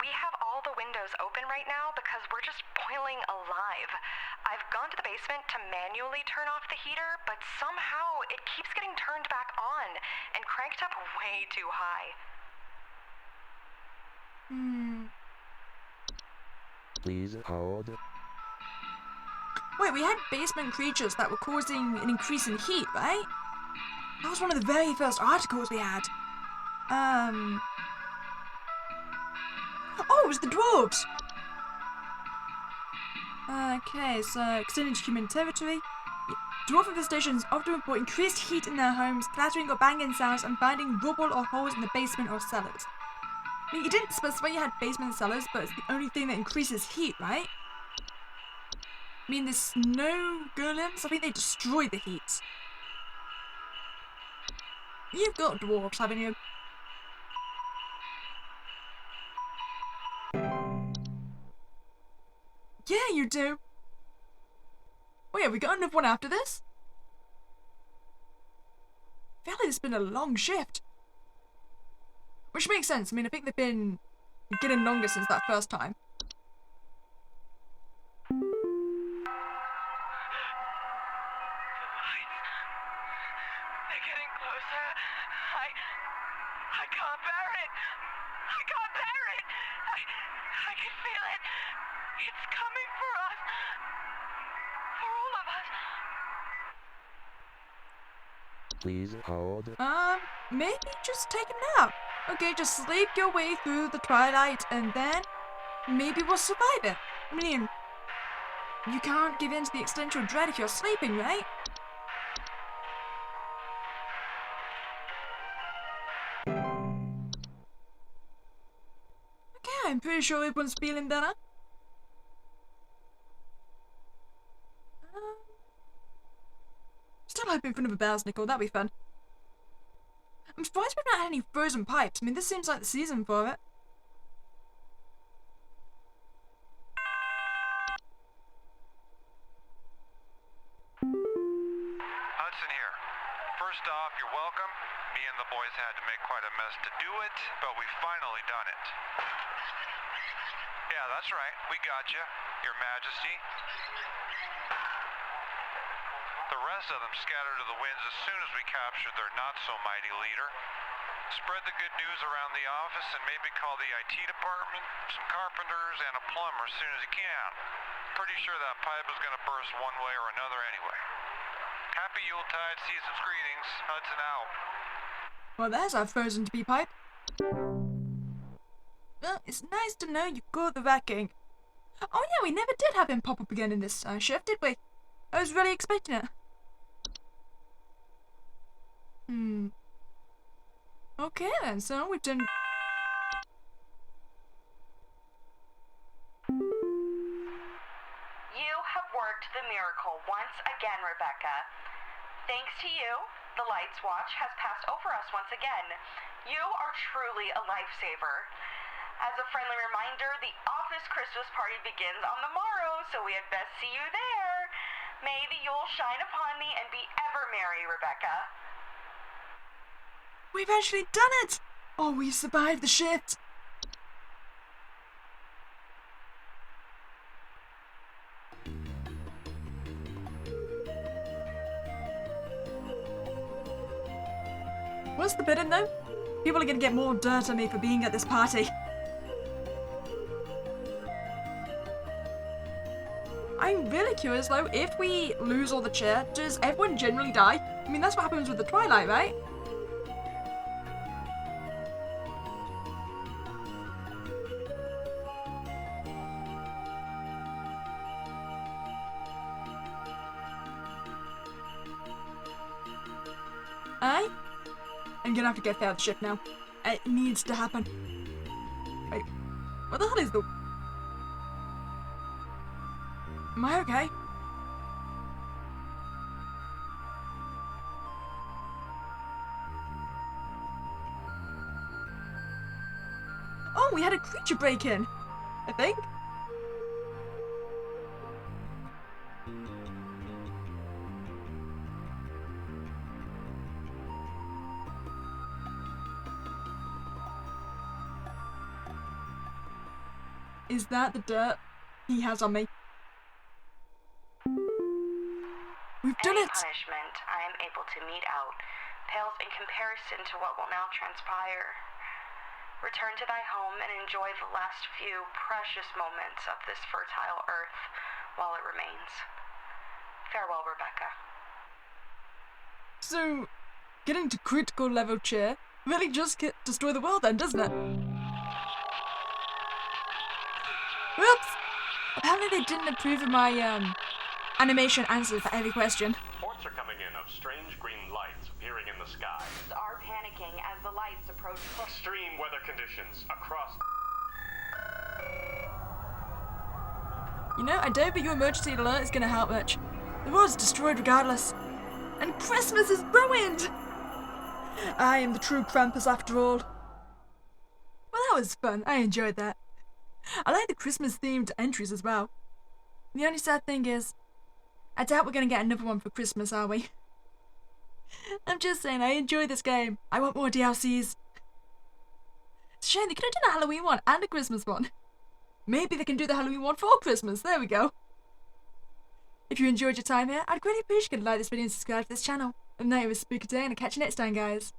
We have all the windows open right now because we're just boiling alive. I've gone to the basement to manually turn off the heater, but somehow it keeps getting turned back on and cranked up way too high. Please hold. Wait, we had basement creatures that were causing an increase in heat, right? That was one of the very first articles we had. Oh, it was the dwarves! Okay, so extended human territory. Dwarf infestations often report increased heat in their homes, clattering or banging sounds, and finding rubble or holes in the basement or cellars. I mean, you didn't specify you had basement and cellars, but it's the only thing that increases heat, right? I mean, the snow golems, I think they destroy the heat. You've got dwarves, haven't you? Yeah, you do. Wait, have we got another one after this? I feel like it's been a long shift. Which makes sense. I mean, I think they've been getting longer since that first time. They're getting closer. I can't bear it. I can't bear it. I can feel it. It's coming for us. For all of us. Please hold. Maybe just take a nap. Okay, just sleep your way through the twilight and then maybe we'll survive it. I mean, you can't give in to the existential dread if you're sleeping, right? Okay, I'm pretty sure everyone's feeling better. Still hoping for another bells, Nickel. That'd be fun. I'm surprised we've not had any frozen pipes. I mean, this seems like the season for it. Hudson here. First off, you're welcome. Me and the boys had to make quite a mess to do it, but we finally done it. Yeah, that's right. We got you, Your Majesty. rest of them scatter to the winds as soon as we capture their not-so-mighty leader. Spread the good news around the office and maybe call the IT department, some carpenters, and a plumber as soon as you can. Pretty sure that pipe is gonna burst one way or another anyway. Happy Yuletide, season's greetings. Hudson out. Well, there's our frozen to be pipe. Well, it's nice to know you got the vacuum. Oh yeah, we never did have him pop up again in this shift, did we? I was really expecting it. Okay then, so we've done... You have worked the miracle once again, Rebecca. Thanks to you, the Lights Watch has passed over us once again. You are truly a lifesaver. As a friendly reminder, the office Christmas party begins on the morrow, so we had best see you there. May the Yule shine upon thee and be ever merry, Rebecca. We've actually done it! Oh, we survived the shift! What's the bidding though? People are gonna get more dirt on me for being at this party. I'm really curious though, if we lose all the cheer, does everyone generally die? I mean, that's what happens with the Twilight, right? I'm gonna have to get out of the ship now. It needs to happen. Wait, what the hell is the... Am I okay? Oh, we had a creature break in, I think. Is that the dirt he has on me? We've done Any it! punishment I am able to mete out pales in comparison to what will now transpire. Return to thy home and enjoy the last few precious moments of this fertile earth while it remains. Farewell, Rebecca. So, getting to critical level cheer really just destroy the world then, doesn't it? Whoops! Apparently they didn't approve of my, animation answer for every question. Reports are coming in of strange green lights appearing in the sky. Are panicking as the lights approach. Extreme weather conditions across. You know, I don't think your emergency alert is gonna help much. The world's destroyed regardless. And Christmas is ruined! I am the true Krampus after all. Well, that was fun. I enjoyed that. I like the Christmas-themed entries as well. The only sad thing is, I doubt we're gonna get another one for Christmas, are we? I'm just saying, I enjoy this game. I want more DLCs. It's a shame they could have done a Halloween one and a Christmas one. Maybe they can do the Halloween one for Christmas. There we go. If you enjoyed your time here, I'd greatly appreciate if you could like this video and subscribe to this channel. And that was Spooky Day, and I'll catch you next time, guys.